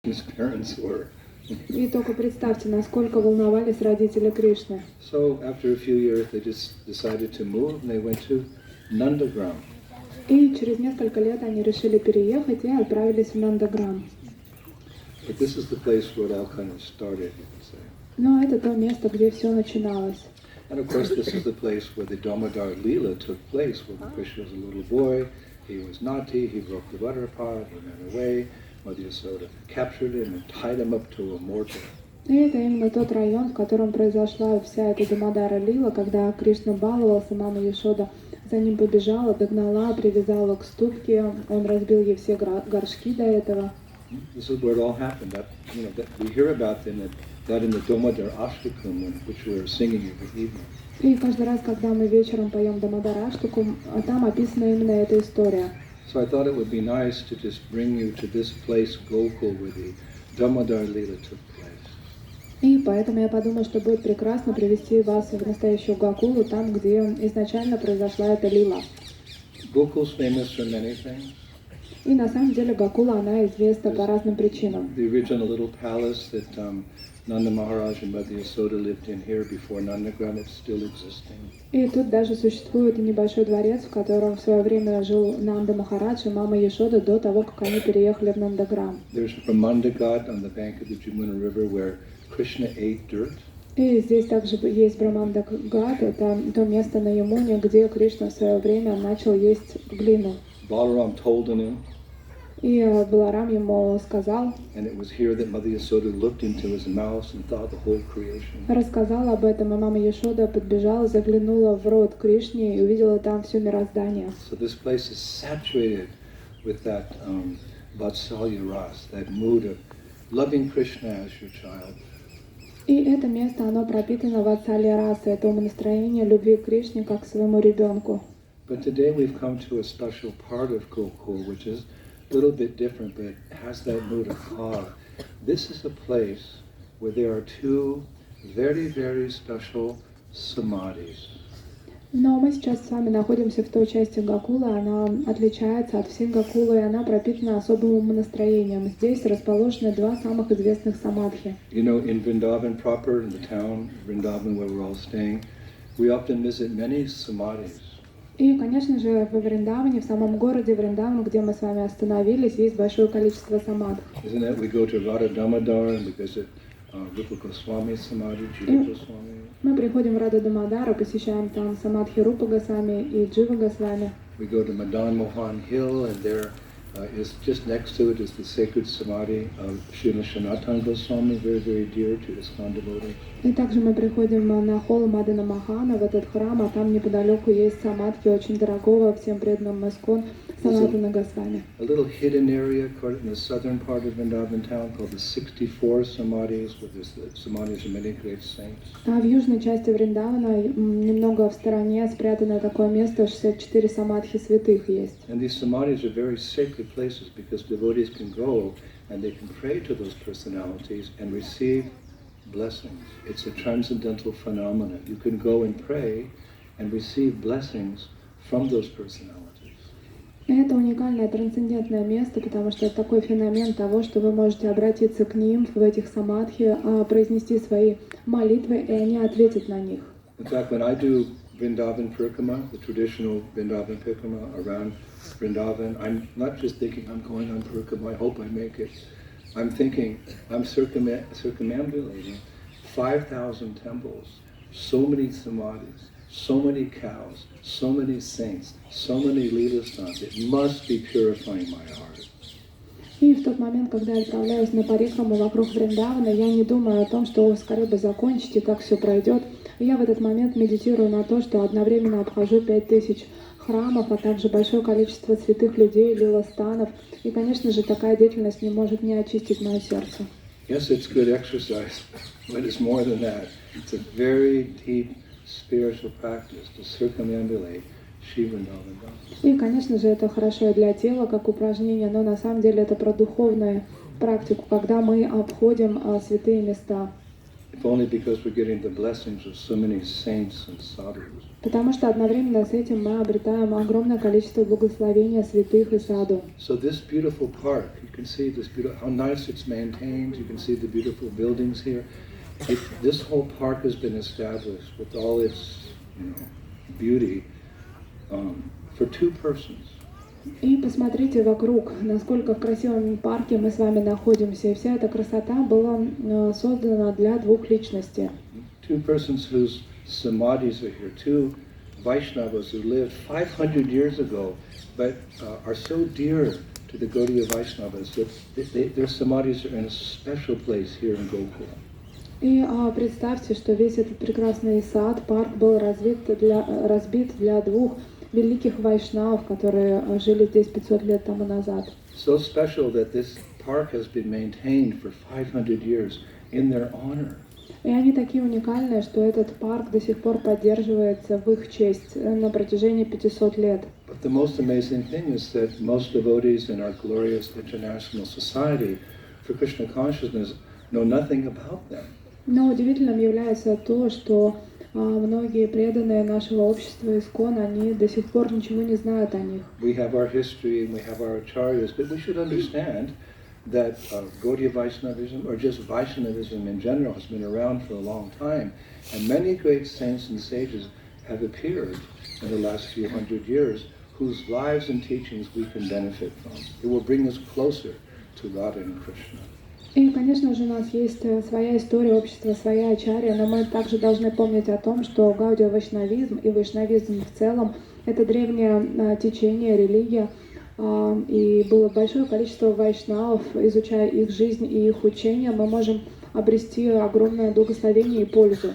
his parents were. И только представьте, насколько волновались родители Кришны. So after a few years, they just decided to move, and they went to Nandagram. И через несколько лет они решили переехать и отправились в Нандаграм. But this is the place where it all kind of started, you could say. Но это то место, где все начиналось. And of course, this is the place where the Damodar Leela took place, where Krishna was a little boy. He was naughty, he broke the butter pot, he ran away. Mother Yasoda captured him and tied him up to a mortar. И это именно тот район, в котором произошла вся эта Дамодара Лила, когда Кришна баловался, мама Яшода за ним побежала, догнала, привязала к ступке, он разбил ей все горшки до этого. This is where it all happened. That we hear about that in the Damodar Ashtakam, which we are singing every evening. И каждый раз, когда мы вечером поем Дамодара Аштакам, там описана именно эта история. So I thought it would be nice to just bring you to this place, Gokul, where the Damodar Leela took place. И поэтому я подумала, что будет прекрасно привести вас в настоящую Гокулу, там, где изначально произошла эта лила. Gokul's famous for many things. И на самом деле Гокула, она известна по разным причинам. The original little palace that Nanda Maharaj and Mother Yasoda lived in here before Nandagram, it's still existing. И тут даже существует небольшой дворец, в котором в свое время жил Нанда Махарадж и мама Яшода до того, как они переехали в Нандаграм. There's Brahmanda Ghat on the bank of the Jumuna River where Krishna ate dirt. И здесь также есть Браманда Гат, это то место на Ямуне, где Кришна в свое время начал есть глину. Balaram told him. И Баларам ему сказал, And it was here that Mother Yasoda looked into his mouth and thought the whole creation. Рассказала об этом, и мама Яшода подбежала, заглянула в рот Кришне и увидела там все мироздание. So this place is saturated with that Vatsalya Ras, that mood of loving Krishna as your child. И это место, оно пропитано Ватсалья Раса, это умонастроение любви к Кришне как к своему ребенку. But today we've come to a special part of Gokul, which is a little bit different, but it has that mood of awe. This is a place where there are two very, very special samadhis. Но мы сейчас с вами находимся в той части Гокулы, она отличается от всей Гокулы, и она пропитана особым умонастроением. Здесь расположены два самых известных самадхи. You know, in Vrindavan proper, in the town Vrindavan where we're all staying, we often visit many samadhis. И, конечно же, во Вриндаване, в самом городе Вриндаван, где мы с вами остановились, есть большое количество самадх. Isn't it? We go to Radha Damodar and we visit Rupa Goswami Samadhi, Jiva Goswami. Мы приходим в Рада Дамодару, посещаем там самадхи Рупа Госвами и Джива Госвами. We go to Madan Mohan Hill, and there is just next to it is the sacred samadhi of Srila Sanatana Goswami, very, very dear to ISKCON devotees. И также мы приходим на холм Мадана Махана, в этот храм, а там неподалеку есть самадхи очень дорогого всем преданным ISKCON Санатана Госвами. A little hidden area in the southern part of Vrindavan town called the 64 Samadhis, where there's the samadhis of many great saints. А в южной части Вриндавана, немного в стороне, спрятано такое место, 64 самадхи святых есть. And these samadhis are very sacred places because devotees can go and they can pray to those personalities and receive blessings. It's a transcendental phenomenon. You can go and pray and receive blessings from those personalities. Это уникальное трансцендентное место, потому что это такой феномен того, что вы можете обратиться к ним в этих самадхи, произнести свои молитвы, и они ответят на них. In fact, when I do Vrindavan Parikrama, the traditional Vrindavan Parikrama around Vrindavan, I'm not just thinking I'm going on Parikrama, I hope I make it. I'm thinking I'm circumambulating 5,000 temples, so many samadhis, so many cows, so many saints, so many Leela stans. It must be purifying my heart. И в тот момент, когда я отправляюсь на парикраму вокруг Вриндавана, я не думаю о том, что скорее бы закончить и как все пройдет. Я в этот момент медитирую на то, что одновременно обхожу 5000 храмов, а также большое количество святых людей, лиластанов. И, конечно же, такая деятельность не может не очистить мое сердце. Yes, it's good exercise, but it's more than that. It's a very deep spiritual practice to circumambulate Shri Vrindavan. И, конечно же, это хорошо и для тела, как упражнение, но на самом деле это про духовную практику, когда мы обходим святые места. if only because we're getting the blessings of so many saints and sadhus. Потому что одновременно с этим мы обретаем огромное количество благословения святых и саду. So this beautiful park, you can see this beautiful, how nice it's maintained. You can see the beautiful buildings here. This whole park has been established with all its, beauty for two persons. И посмотрите вокруг, насколько в красивом парке мы с вами находимся. И вся эта красота была создана для двух личностей. Two persons whose Samadhis are here, two Vaishnavas who lived 500 years ago, but are so dear to the Gaudiya Vaishnavas that their Samadhis are in a special place here in Gokula. И представьте, что весь этот прекрасный сад, парк был разбит для двух великих вайшнавов, которые жили здесь 500 лет тому назад. So special that this park has been maintained for 500 years in their honor. И они такие уникальные, что этот парк до сих пор поддерживается в их честь на протяжении 500 лет. But the most amazing thing is that most devotees in our glorious international society for Krishna consciousness know nothing about them. Но удивительным является то, что многие преданные нашего общества ИСККОН, они до сих пор ничего не знают о них. We have our history and we have our acharyas, but we should understand that Gaudiya Vaishnavism, or just Vaishnavism in general, has been around for a long time, and many great saints and sages have appeared in the last few hundred years whose lives and teachings we can benefit from. It will bring us closer to Radha and Krishna. И, конечно же, у нас есть своя история общества, своя ачарья, но мы также должны помнить о том, что гаудия вайшнавизм и вайшнавизм в целом – это древнее течение, религия, и было большое количество вайшнавов. Изучая их жизнь и их учения, мы можем обрести огромное благословение и пользу.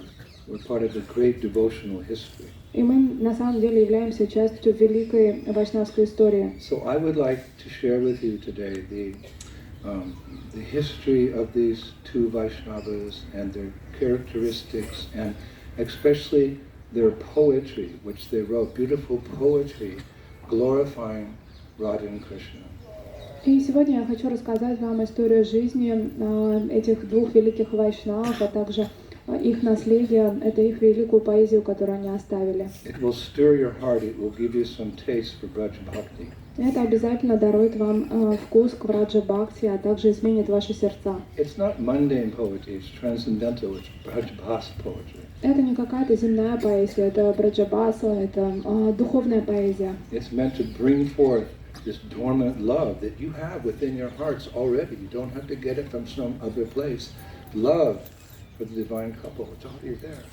И мы на самом деле являемся частью великой вайшнавской истории. So I would like to share with you today the history of these two Vaishnavas and their characteristics, and especially their poetry, which they wrote, beautiful poetry glorifying Radha and Krishna. И сегодня я хочу рассказать вам историю жизни этих двух великих вайшнавов, а также их наследие, это их великую поэзию, которую они оставили. It will stir your heart, it will give you some taste for Braj Bhakti. Это обязательно дарует вам вкус к Враджа Бхакти, а также изменит ваши сердца. It's not mundane poetry, it's transcendental, it's Brajabhasa poetry. Это не какая-то земная поэзия, это Браджабаса, это духовная поэзия. It's meant to bring forth this dormant love that you have within your hearts already. You don't have to get it from some other place. Love for the divine couple, it's already there.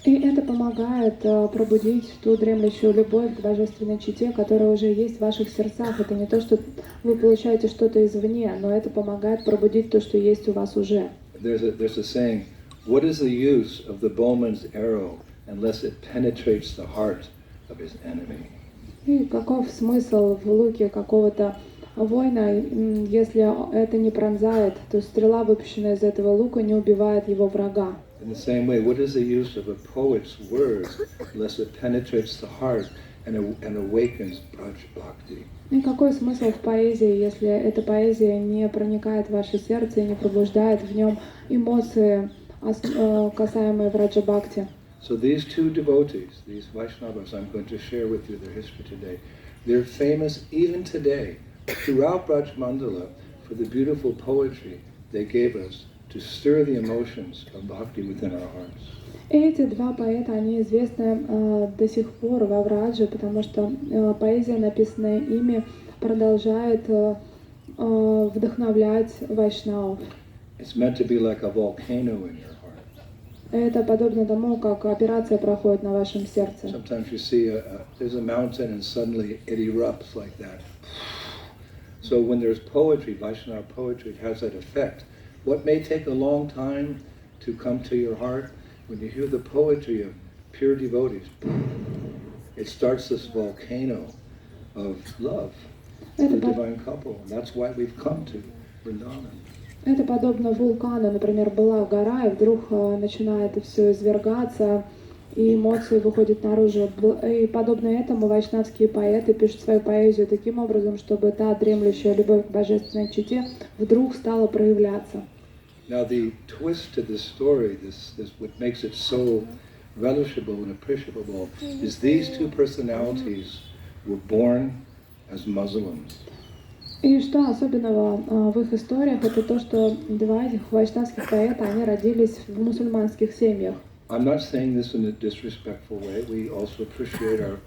И это помогает пробудить ту дремлющую любовь к божественной чете, которая уже есть в ваших сердцах. Это не то, что вы получаете что-то извне, но это помогает пробудить то, что есть у вас уже. There's a saying, what is the use of the bowman's arrow unless it penetrates the heart of his enemy? И каков смысл в луке какого-то воина, если это не пронзает, то стрела, выпущенная из этого лука, не убивает его врага. In the same way, what is the use of a poet's words unless it penetrates the heart and awakens Braj Bhakti? И какой смысл в поэзии, если эта поэзия не проникает в ваше сердце и не пробуждает в нем эмоции, касаемые Враджа Бхакти? So these two devotees, these Vaishnavas, I'm going to share with you their history today. They're famous even today throughout Braj Mandala for the beautiful poetry they gave us to stir the emotions of bhakti within our hearts. И эти два поэта, они известны до сих пор во Врадже, потому что поэзия, написанная ими, продолжает вдохновлять вайшнавов. It's meant to be like a volcano in your heart. Это подобно тому, как операция проходит на вашем сердце. Sometimes you see there's a mountain and suddenly it erupts like that. So when there's poetry, Vaishnava poetry, it has that effect. What may take a long time to come to your heart, when you hear the poetry of pure devotees, it starts this volcano of love for the divine couple. And that's why we've come to Vrindavan. Это подобно вулкану. Например, была гора, и вдруг начинает все извергаться, и эмоции выходят наружу. И подобно этому вайшнавские поэты пишут свою поэзию таким образом, чтобы та дремлющая любовь к божественной чете вдруг стала проявляться. Now the twist to this story, this what makes it so relishable and appreciable, is these two personalities were born as Muslims. И что особенного в их историях, это то, что два этих вайшнавских поэта, они родились в мусульманских семьях. I'm not saying this in a disrespectful way. We also appreciate our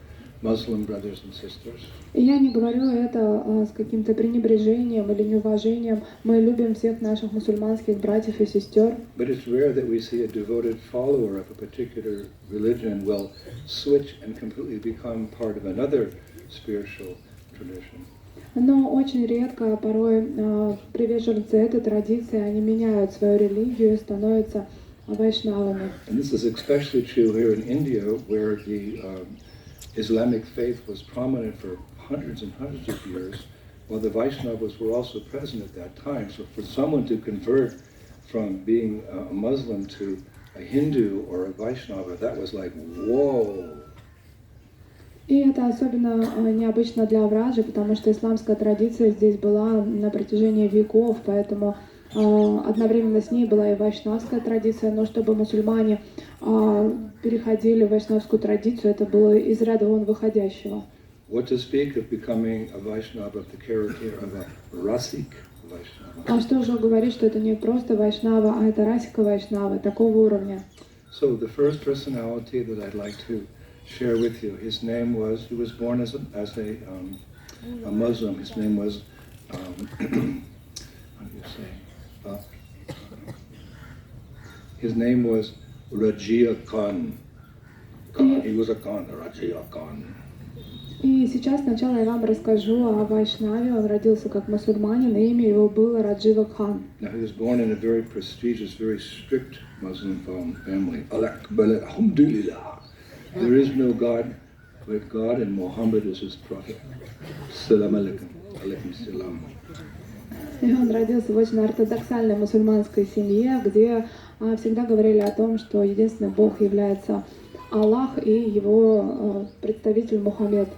Muslim brothers and sisters. И я не говорю это с каким-то пренебрежением или неуважением. Мы любим всех наших мусульманских братьев и сестер. But it's rare that we see a devoted follower of a particular religion will switch and completely become part of another spiritual tradition. Но очень редко, порой приверженцы этой традиции, они меняют свою религию и становятся вайшнавами. And this is especially true here in India, where the Islamic faith was prominent for hundreds and hundreds of years, while the Vaishnavas were also present at that time. So for someone to convert from being a Muslim to a Hindu or a Vaishnava, that was like, whoa! И это особенно необычно для Враджи, потому что исламская традиция здесь была на протяжении веков, поэтому одновременно с ней была и вайшнавская традиция, но чтобы мусульмане переходили в вайшнавскую традицию, это было из ряда вон выходящего. What to speak of becoming a Vaishnava of the character of a Rasik Vaishnava? А что же говорить, что это не просто вайшнава, а это расика вайшнава, такого уровня. So the first personality that I'd like to share with you, his name was, he was born as a Muslim. His name was, how do you say? His name was Rajia Khan. He was a Khan, Rajia Khan. И сейчас сначала я вам расскажу о Вайшнаве. Он родился как мусульманин, и имя его было Раджива Кхан. Now he was born in a very prestigious, very strict Muslim family. Alhamdulillah. There is no God but God, and Muhammad is his prophet. Salam alaikum. Alaikum salam. И он родился в очень ортодоксальной мусульманской семье, где всегда говорили о том, что единственный Бог является Аллах и его представитель Мухаммед.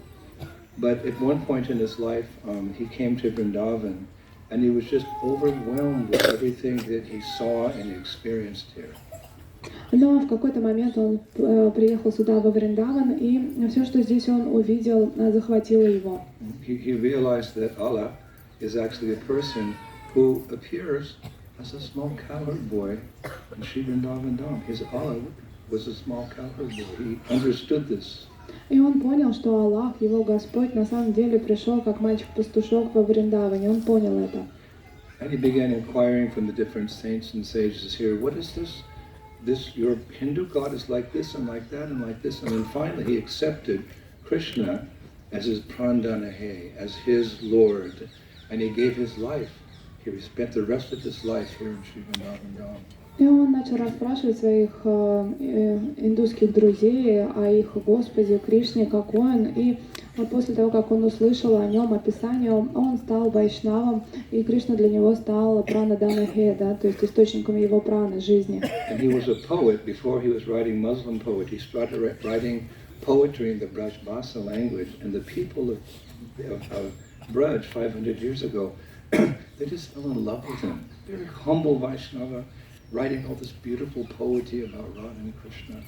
But at one point in his life, he came to Vrindavan, and he was just overwhelmed with everything that he saw and experienced here. Но в какой-то момент он приехал сюда, во Вриндаван, и все, что здесь он увидел, захватило его. He realized that Allah is actually a person who appears as a small cowherd boy in Sri Vrindavan Dham. His Allah was a small cowherd boy. He understood this. И он понял, что Аллах, его Господь, на самом деле пришел как мальчик-пастушок во Вриндаване. Он понял это. And he began inquiring from the different saints and sages here, what is this? This, your Hindu God is like this and like that and like this. And then finally he accepted Krishna as his Prandanahe, as his Lord. And he gave his life. He spent the rest of his life here in Sri Vrindavan Dham. И он начал расспрашивать своих индусских друзей о их Господе Кришне, как он. И после того, как он услышал о нем описание, он стал вайшнавом, и Кришна для него стал прана-данахе, да, то есть источником его праны, жизни. And he was a poet. Before he was writing Muslim poetry, he started writing poetry in the Brajbasa language. And the people of Braj 500 years ago, they just fell in love with him. Very humble Vaishnava, writing all this beautiful poetry about Radha and Krishna.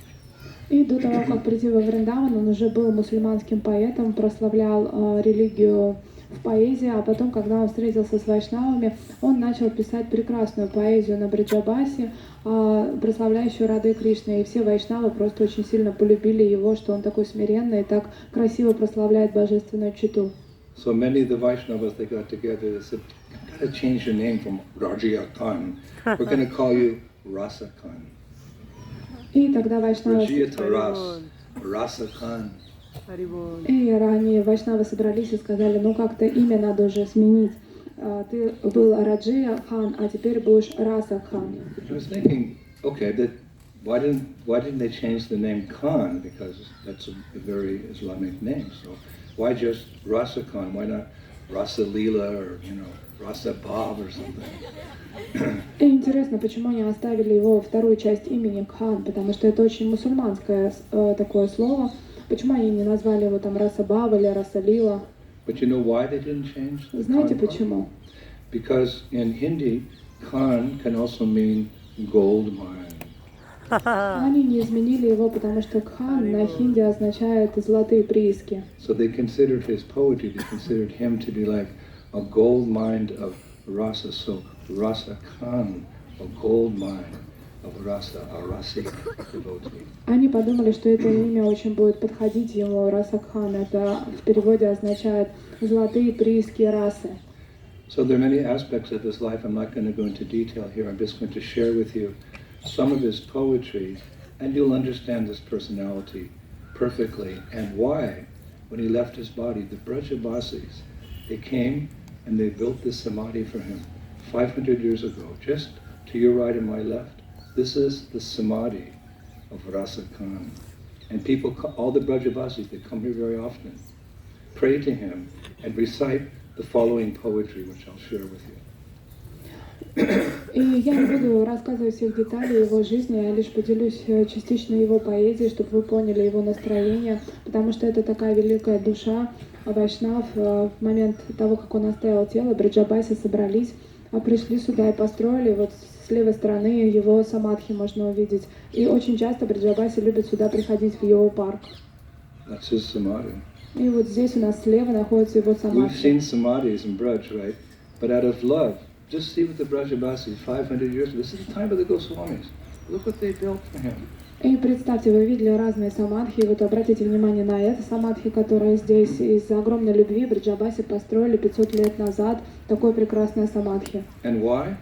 И до того, как прийти во Вриндаван, он уже был мусульманским поэтом, прославлял религию в поэзии, а потом, когда он встретился с вайшнавами, он начал писать прекрасную поэзию на Бриджабасе, прославляющую Рады и Кришны. И все вайшнавы просто очень сильно полюбили его, что он такой смиренный и так красиво прославляет божественную читу. So many of the Vaishnavas, they got together, they said, you gotta change your name from Rajia Khan. We're gonna call you Rasa Khan. И тогда вайшнавы... Rajia Taras, Rasa Khan. И ранее вайшнавы собрались и сказали, ну как-то имя надо уже сменить. Ты был Раджия Хан, а теперь будешь Раса Хан. I was thinking, okay, why didn't they change the name Khan? Because that's a very Islamic name. So why just Rasa Khan? Why not Rasa Leela or, Rasa Bhav or something? И интересно, почему они оставили его вторую часть имени Кхан, потому что это очень мусульманское такое слово. Почему они не назвали его там Раса Бав или Раса Лила? But you know why they didn't change the Знаете Khan part? почему? Because in Hindi, Khan can also mean gold mine. Они не изменили его, потому что Кхан на хинди означает «золотые прииски». So they considered his poetry, they considered him to be like a gold mine of rasa. So Rasa Khan, a gold mine of rasa, a rasic devotee. Они подумали, что это имя очень будет подходить ему, Раса Кхан. Это в переводе означает «золотые прииски расы». So there are many aspects of his life. I'm not going to go into detail here. I'm just going to share with you some of his poetry, and you'll understand his personality perfectly and why, when he left his body, the Brajavasis, they came and they built this Samadhi for him 500 years ago, just to your right and my left. This is the Samadhi of Rasa Khan. And people, all the Brajavasis, they come here very often, pray to him and recite the following poetry, which I'll share with you. И я не буду рассказывать всех деталей его жизни, я лишь поделюсь частично его поэзией, чтобы вы поняли его настроение, потому что это такая великая душа. Вайшнав в момент того, как он оставил тело, Браджабаси собрались, пришли сюда и построили, вот с левой стороны его самадхи можно увидеть. И очень часто Браджабаси любят сюда приходить в его парк. That's his Samadhi. И вот здесь у нас слева находится его We've самадхи. seen Samadhis in Braj, right? But out of love, just see what the Brajavasis 500 years ago, this is the time of the Goswamis. Look what they built for him. И представьте, вы видели разные самадхи, вот обратите внимание на это самадхи, которое здесь из-за огромной любви Браджабаси построили 500 лет назад, такое прекрасное самадхи. And why?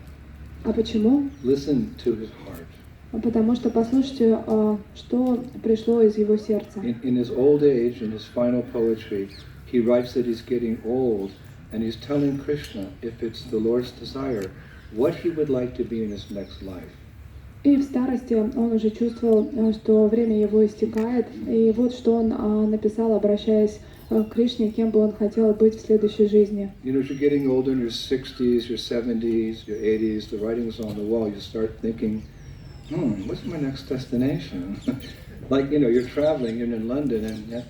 А почему? Listen to his heart. Потому что послушайте, что пришло из его сердца. In his old age, in his final poetry, he writes that he's getting old, and he's telling Krishna, if it's the Lord's desire, what he would like to be in his next life. И в старости он уже чувствовал, что время его истекает, и вот что он написал, обращаясь к Кришне, кем бы он хотел быть в следующей жизни. You know, as you're getting older in your 60s, your 70s, your 80s, the writing's on the wall, you start thinking, what's my next destination? Like, you know, you're traveling, you're in London, and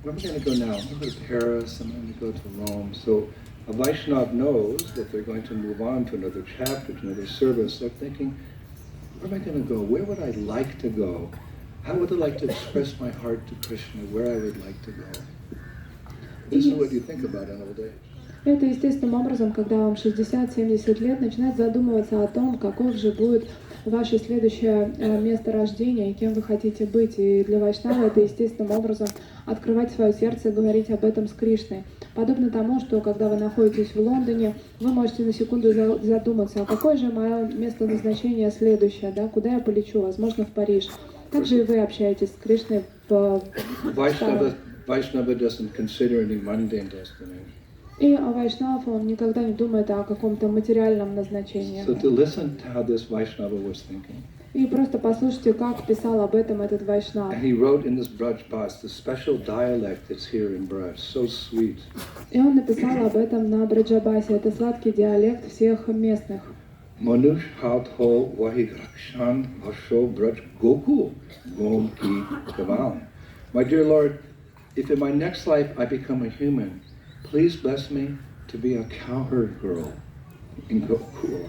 where am I going to go now? I'm going to go to Paris, I'm going to go to Rome. So a Vaishnav knows that they're going to move on to another chapter, to another service. They're thinking, where am I going to go? Where would I like to go? How would I like to express my heart to Krishna? Where I would like to go? This is what you think about in old age. Это естественным образом, когда вам 60-70 лет, начинает задумываться о том, каков же будет ваше следующее место рождения и кем вы хотите быть. И для Вайшнава это естественным образом открывать свое сердце и говорить об этом с Кришной. Подобно тому, что когда вы находитесь в Лондоне, вы можете на секунду задуматься, а какое же мое место назначения следующее, да, куда я полечу, возможно, в Париж. Также и вы общаетесь с Кришной в Vaishnava doesn't consider any mundane destination. И Вайшнав, он никогда не думает о каком-то материальном назначении. So to listen to how this Vaishnava was thinking. И просто послушайте, как писал об этом этот Вайшнав. And he wrote in this Braj Bhas, the special dialect that's here in Braj, so sweet. И он написал об этом на Браджабасе. Это сладкий диалект всех местных. Manush haut ho vahigrakshan vasho Braj Gokul gom ki kavam. My dear Lord, if in my next life I become a human, please bless me to be a cowherd girl in Gokul.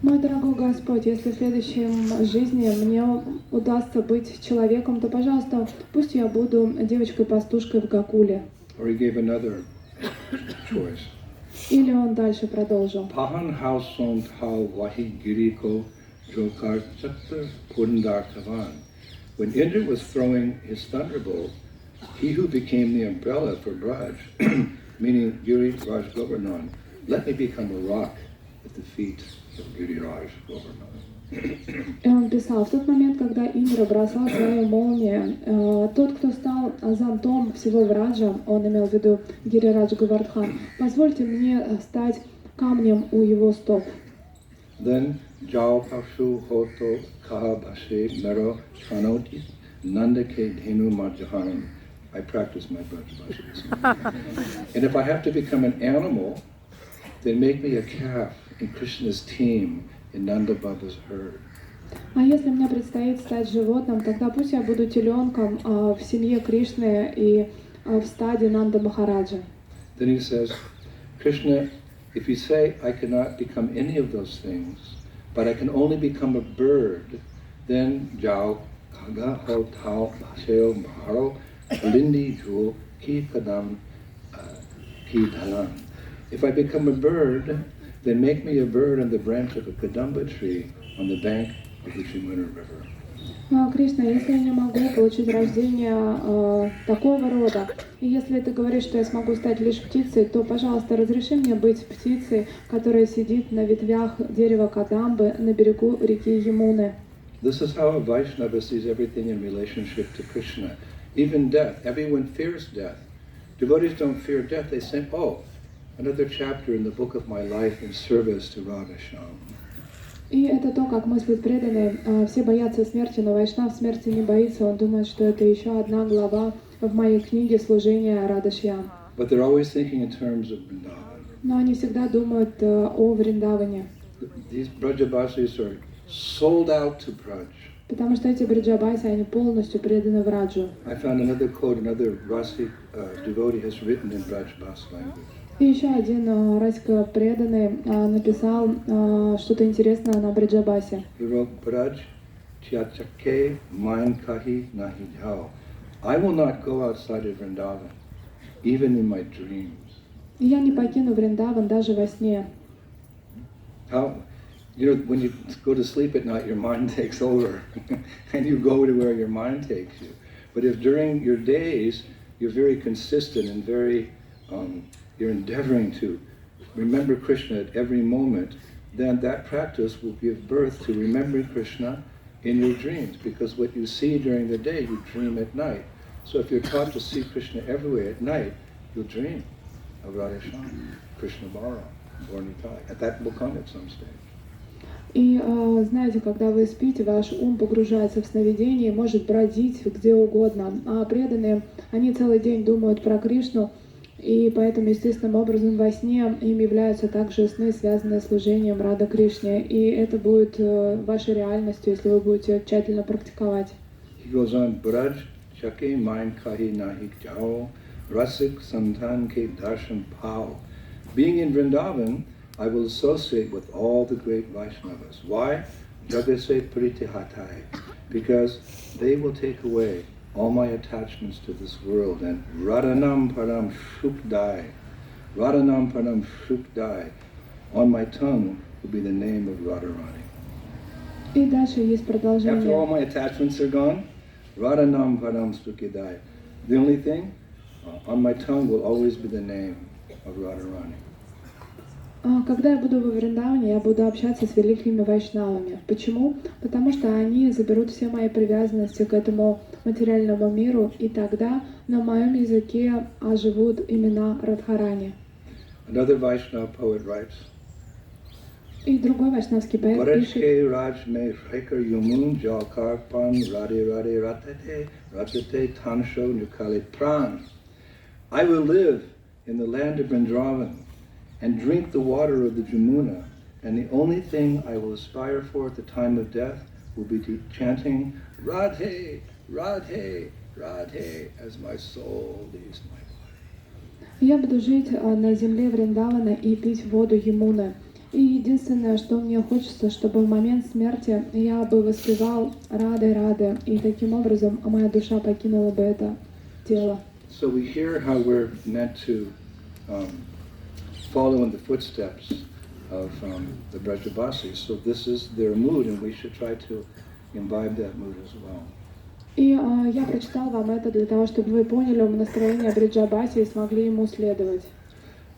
Мой дорогой Господь, если в следующем жизни мне удастся быть человеком, то, пожалуйста, пусть я буду девочкой-пастушкой в Гокуле. Or he gave another choice. Или он дальше продолжил. Pahan hao song hao vahi giriko jokar chakta pundar kavan. When Indra was throwing his thunderbolt, he who became the umbrella for Braj, meaning Giri Raj Govardhan, let me become a rock at the feet of Giri Raj Govardhan. И он писал, в тот момент, когда Индра бросал свою молнию, тот, кто стал зонтом всего Враджа, он имел в виду Гирирадж Говардхан, позвольте мне стать камнем у его стоп. Then Jao Pashu Hoto Kaha Bashe Mero Chanoti Nandake Dhenu Marjahanam. I practice my Brajabhasha. And if I have to become an animal, then make me a calf in Krishna's team in Nanda Baba's herd. А если мне предстоит стать животным, тогда пусть я буду теленком в семье Кришны и в стаде Нанда Махараджа. Then he says, Krishna, If you say, I cannot become any of those things, but I can only become a bird, then Jao, Kaga, Ho, Tao, Baseo, Maharo, Lindi, Jewel, Ki, Kadam, Ki, Dhalam. If I become a bird, then make me a bird on the branch of a Kadamba tree on the bank of the Jumuna River. Кришна, если я не могу получить рождение такого рода, и если ты говоришь, что я смогу стать лишь птицей, то, пожалуйста, разреши мне быть птицей, которая сидит на ветвях дерева Кадамбы на берегу реки Ямуны. This is how a Vaishnava sees everything in relationship to Krishna. Even death. Everyone fears death. Devotees don't fear death. They say, oh, another chapter in the book of my life in service to Radha Shyam. И это то, как мыслит преданный. Все боятся смерти, но Вайшнав смерти не боится. Он думает, что это еще одна глава в моей книге служения Рада Шьям. But they're always thinking in terms of Vrindavan. Но они всегда думают о Вриндаване. These Brajavasis are sold out to Braj. Потому что эти бриджабайсы, они полностью преданы Враджу. I found another quote, another Rasic devotee has written in Braj Bas language. И еще один расика преданный написал что-то интересное на бриджабасе. He wrote, Braj Tyachake Main Kahi Nahi Jao. I will not go outside of Vrindavan, even in my dreams. Я не покину Вриндаван даже во сне. How, you know, when you go to sleep at night, your mind takes over, and you go to where your mind takes you. But if during your days you're very consistent and very you're endeavoring to remember Krishna at every moment, then that practice will give birth to remembering Krishna in your dreams, because what you see during the day, you dream at night. So if you're taught to see Krishna everywhere at night, you'll dream of Radharsham, Krishna Balaram, or Nitai. And that will come at some stage. И знаете, когда вы спите, ваш ум погружается в сновидение и может бродить где угодно. А преданные, они целый день думают про Кришну, и поэтому естественным образом во сне им являются также сны, связанные с служением Рада Кришне. И это будет вашей реальностью, если вы будете тщательно практиковать. He goes on, Braj chake main kahi nahi jao, rasik santan ke darshan pao. Being in Vrindavan, I will associate with all the great Vaishnavas. Why? Jagase pritihatai. Because they will take away all my attachments to this world, and Radhanam Param Shukdai. Radhanam Param Shukdai. On my tongue will be the name of Radharani. И дальше есть After all продолжение. my attachments are gone, Radhanam Param Shukdai. The only thing, on my tongue will always be the name of Radharani. Когда я буду во Вриндаване, я буду общаться с великими вайшнавами. Почему? Потому что они заберут все мои привязанности к этому материальному миру, и тогда на моем языке оживут имена Радхарани. Another Vaishnava poet writes, И другой вайшнавский поэт пишет: Parajke Raj me Rekar Yumun Jalkar Pan Radhe Radhe Ratate Ratate Tansho Nukale Pran. I will live in the land of Vrindavan and drink the water of the Jamuna, and the only thing I will aspire for at the time of death will be chanting Radhe, Radhe, Radhe as my soul leaves my body. Я буду жить на земле Вриндавана и пить воду Ямуны. И единственное, что мне хочется, чтобы в момент смерти я бы воспевал Рады, Рады, и таким образом моя душа покинула бы это тело. So we hear how we're meant to follow in the footsteps of the Brajavasis. So this is their mood, and we should try to imbibe that mood as well. И я прочитал вам это для того, чтобы вы поняли настроение Бриджабаси и смогли ему следовать.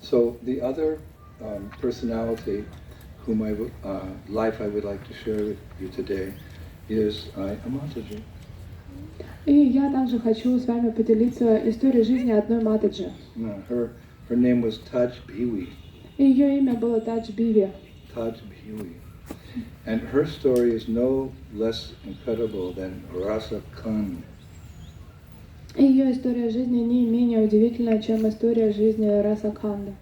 So the other personality whom life I would like to share with you today is Mataji. И я также хочу с вами поделиться историей жизни одной Матаджи. Her name was Taj Bivi. И ее имя было Тадж Биви. Taj Bivi. And her story is no less incredible than Rasa Khan. И ее история жизни не менее удивительна, чем история жизни Раса Кханда.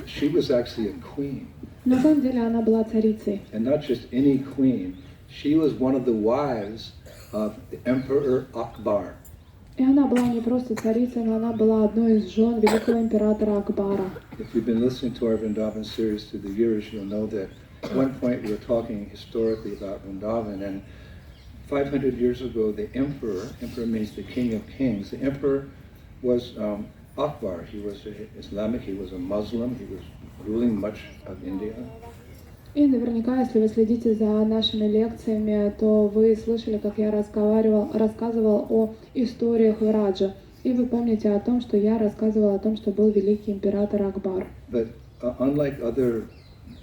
She was actually a queen. На самом деле она была царицей. And not just any queen. She was one of the wives of the Emperor Akbar. И она была не просто царицей, но она была одной из жен великого императора Акбара. If you've been listening to our Vrindavan series through the years, you'll know that at one point we were talking historically about Vrindavan, and 500 years ago, the emperor means the king of kings, the emperor was Akbar. He was Islamic, he was a Muslim, he was ruling much of India. И наверняка, если вы следите за нашими лекциями, то вы слышали, как я рассказывал о историях Враджа. И вы помните о том, что я рассказывала о том, что был великий император Акбар. But unlike other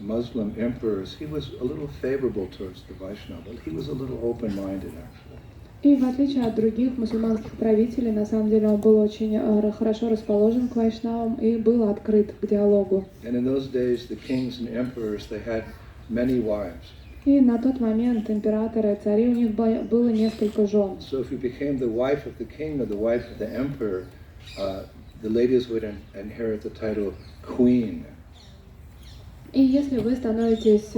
Muslim emperors, he was a little favorable towards the Vaishnava. He was a little open-minded, actually. И в отличие от других мусульманских правителей, на самом деле он был очень хорошо расположен к вайшнавам и был открыт к диалогу. And in those days, the kings and emperors, they had many wives. И на тот момент императоры и цари, у них было несколько жен. So if you became the wife of the king or the wife of the emperor, the ladies would inherit the title queen. И если вы становитесь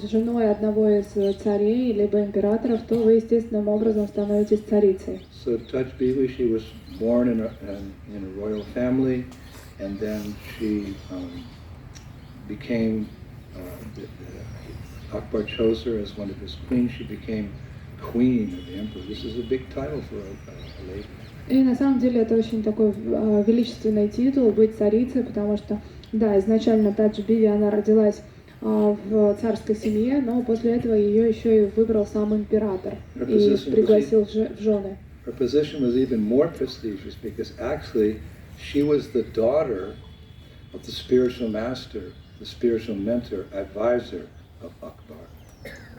женой одного из царей либо императоров, то вы естественным образом становитесь царицей. So Touch Bivi, she was born in a royal family, and then she became, Akbar chose her as one of his queens. She became queen of the emperor. This is a big title for a lady. И на самом деле это очень такой величественный титул быть царицей, потому что, да, изначально Тадж Биви, она родилась в царской семье, но после этого ее еще и выбрал сам император и пригласил в жены. Her position was even more prestigious because actually she was the daughter of the spiritual master, the spiritual mentor, advisor of Akbar.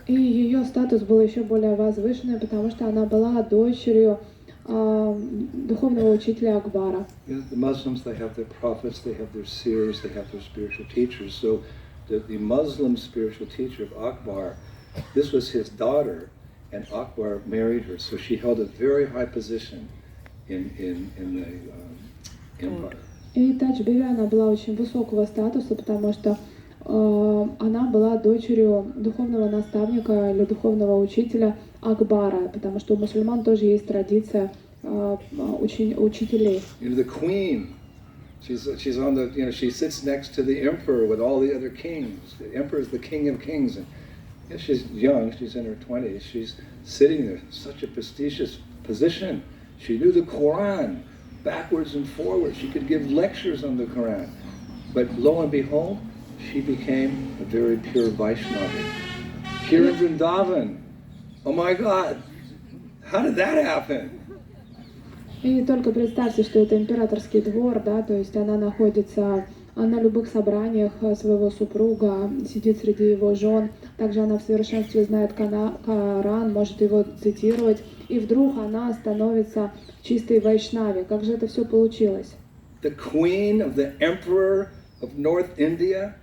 И ее статус был еще более возвышенный, потому что она была дочерью духовного учителя Акбара. The Muslims, they have their prophets, they have their seers, they have their spiritual teachers. So the Muslim spiritual teacher of Akbar, this was his daughter, and Akbar married her. So she held a very high position in the empire. И Тадж Биви, она была очень высокого статуса, потому что она была дочерью духовного наставника или духовного учителя Акбара, потому что у мусульман тоже есть традиция учителей. The queen, she's on the, she sits next to the emperor with all the other kings. The emperor is the king of kings, and she's young, she's in her 20s. She's sitting there, such a prestigious position. She knew the Quran backwards and forwards. She could give lectures on the Quran. But lo and behold, she became a very pure Vaishnava. Here in Vrindavan. Oh my God, how did that happen? И только представьте, что это императорский двор, да, то есть она находится на любых собраниях своего супруга, сидит среди его жен. Также она в совершенстве знает Коран, может его цитировать. И вдруг она становится чистой вайшнави. Как же это все получилось? The queen of the emperor of North India,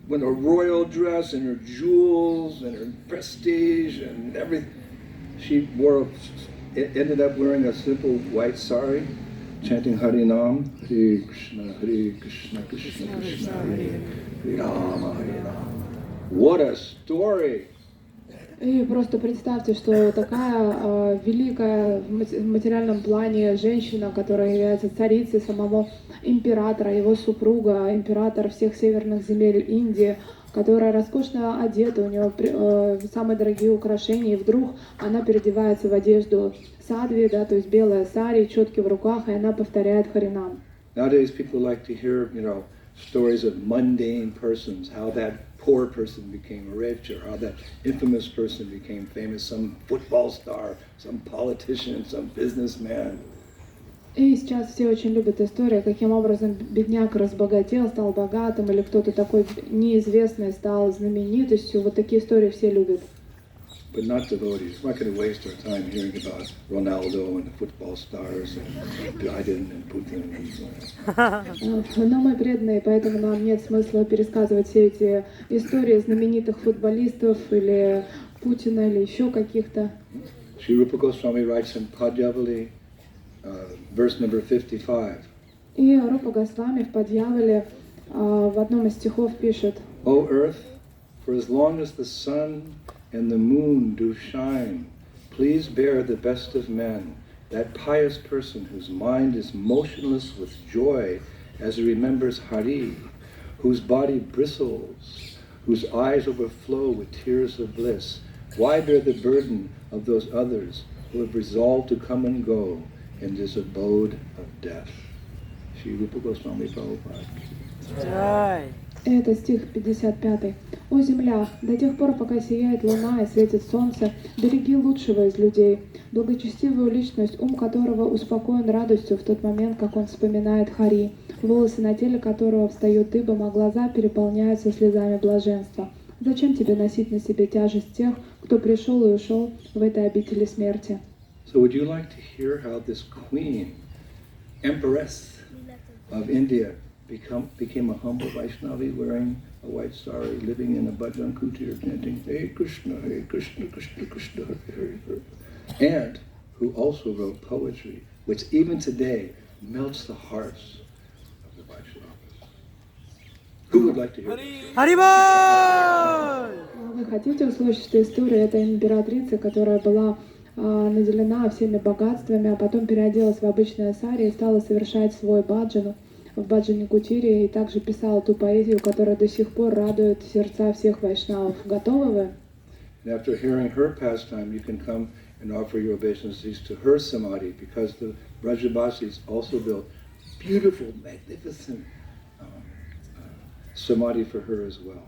with her royal dress and her jewels and her prestige and everything. She ended up wearing a simple white sari, chanting Harinam, Hare Krishna, Krishna Krishna, Hare Rama, Hare Rama. What a story! И просто представьте, что такая великая в материальном плане женщина, которая является царицей самого императора, его супруга, император всех северных земель Индии, которая роскошно одета, у нее самые дорогие украшения, и вдруг она переодевается в одежду садви, да, то есть белая сари, четки в руках, и она повторяет Харинам. Nowadays people like to hear, stories of mundane persons, how that poor person became rich, or how that infamous person became famous, some football star, some politician, some businessman. И сейчас все очень любят истории, каким образом бедняк разбогател, стал богатым, или кто-то такой неизвестный стал знаменитостью. Вот такие истории все любят. But not devotees. We're not going to waste our time hearing about Ronaldo and the football stars and Biden and Putin and so on. Но мы преданные, поэтому нам нет смысла пересказывать все эти истории знаменитых футболистов или Путина или еще каких-то. Shri Rupa Goswami writes in Padjavali, verse number 55. И Рупа Госвами в Падьявале в одном из стихов пишет: O earth, for as long as the sun and the moon do shine, please bear the best of men, that pious person whose mind is motionless with joy as he remembers Hari, whose body bristles, whose eyes overflow with tears of bliss, why bear the burden of those others who have resolved to come and go in this abode of death? Shri Rupa Goswami Prabhupada. Jai. Это стих 55. «О земля, до тех пор, пока сияет луна и светит солнце, береги лучшего из людей, благочестивую личность, ум которого успокоен радостью в тот момент, как он вспоминает Хари, волосы на теле которого встают дыбом, а глаза переполняются слезами блаженства. Зачем тебе носить на себе тяжесть тех, кто пришел и ушел в этой обители смерти?» So would you like to hear how this queen, empress of India, became a humble Vaishnavi wearing a white sari, living in a bhajan kutir, chanting Hare Krishna, Krishna Krishna, Hare Hare, and who also wrote poetry, which even today melts the hearts of the Vaishnavas? Who would like to hear this? Харибол! Вы хотите услышать историю этой императрицы, которая была наделена всеми богатствами, а потом переоделась в обычное сари и стала совершать свой баджан в баджане кутире, и также писала ту поэзию, которая до сих пор радует сердца всех вайшнавов. Готовы вы? And after hearing her pastime, you can come and offer your obeisances to her samadhi, because the Brajabasis also built beautiful, magnificent samadhi for her as well.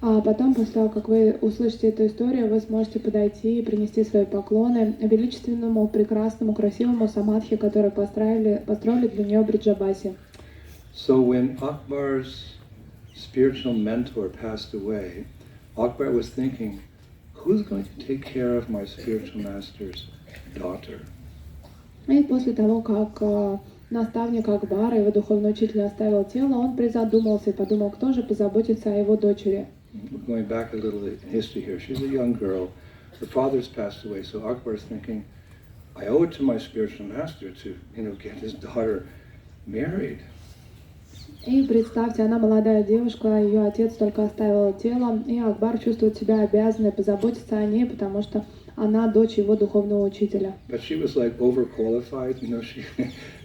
А потом, после того, как вы услышите эту историю, вы сможете подойти и принести свои поклоны величественному, прекрасному, красивому самадхи, который построили для нее Бриджабаси. So when Akbar's spiritual mentor passed away, Akbar was thinking, who's going to take care of my spiritual master's daughter? И после того, как наставник Акбара, его духовный учитель, оставил тело, он призадумался и подумал, кто же позаботится о его дочери. Going back a little in history here, she's a young girl. Her father's passed away, so Akbar's thinking, I owe it to my spiritual master to, get his daughter married. И представьте, она молодая девушка, ее отец только оставил тело, и Акбар чувствует себя обязанной позаботиться о ней, потому что она дочь его духовного учителя. But she was like overqualified,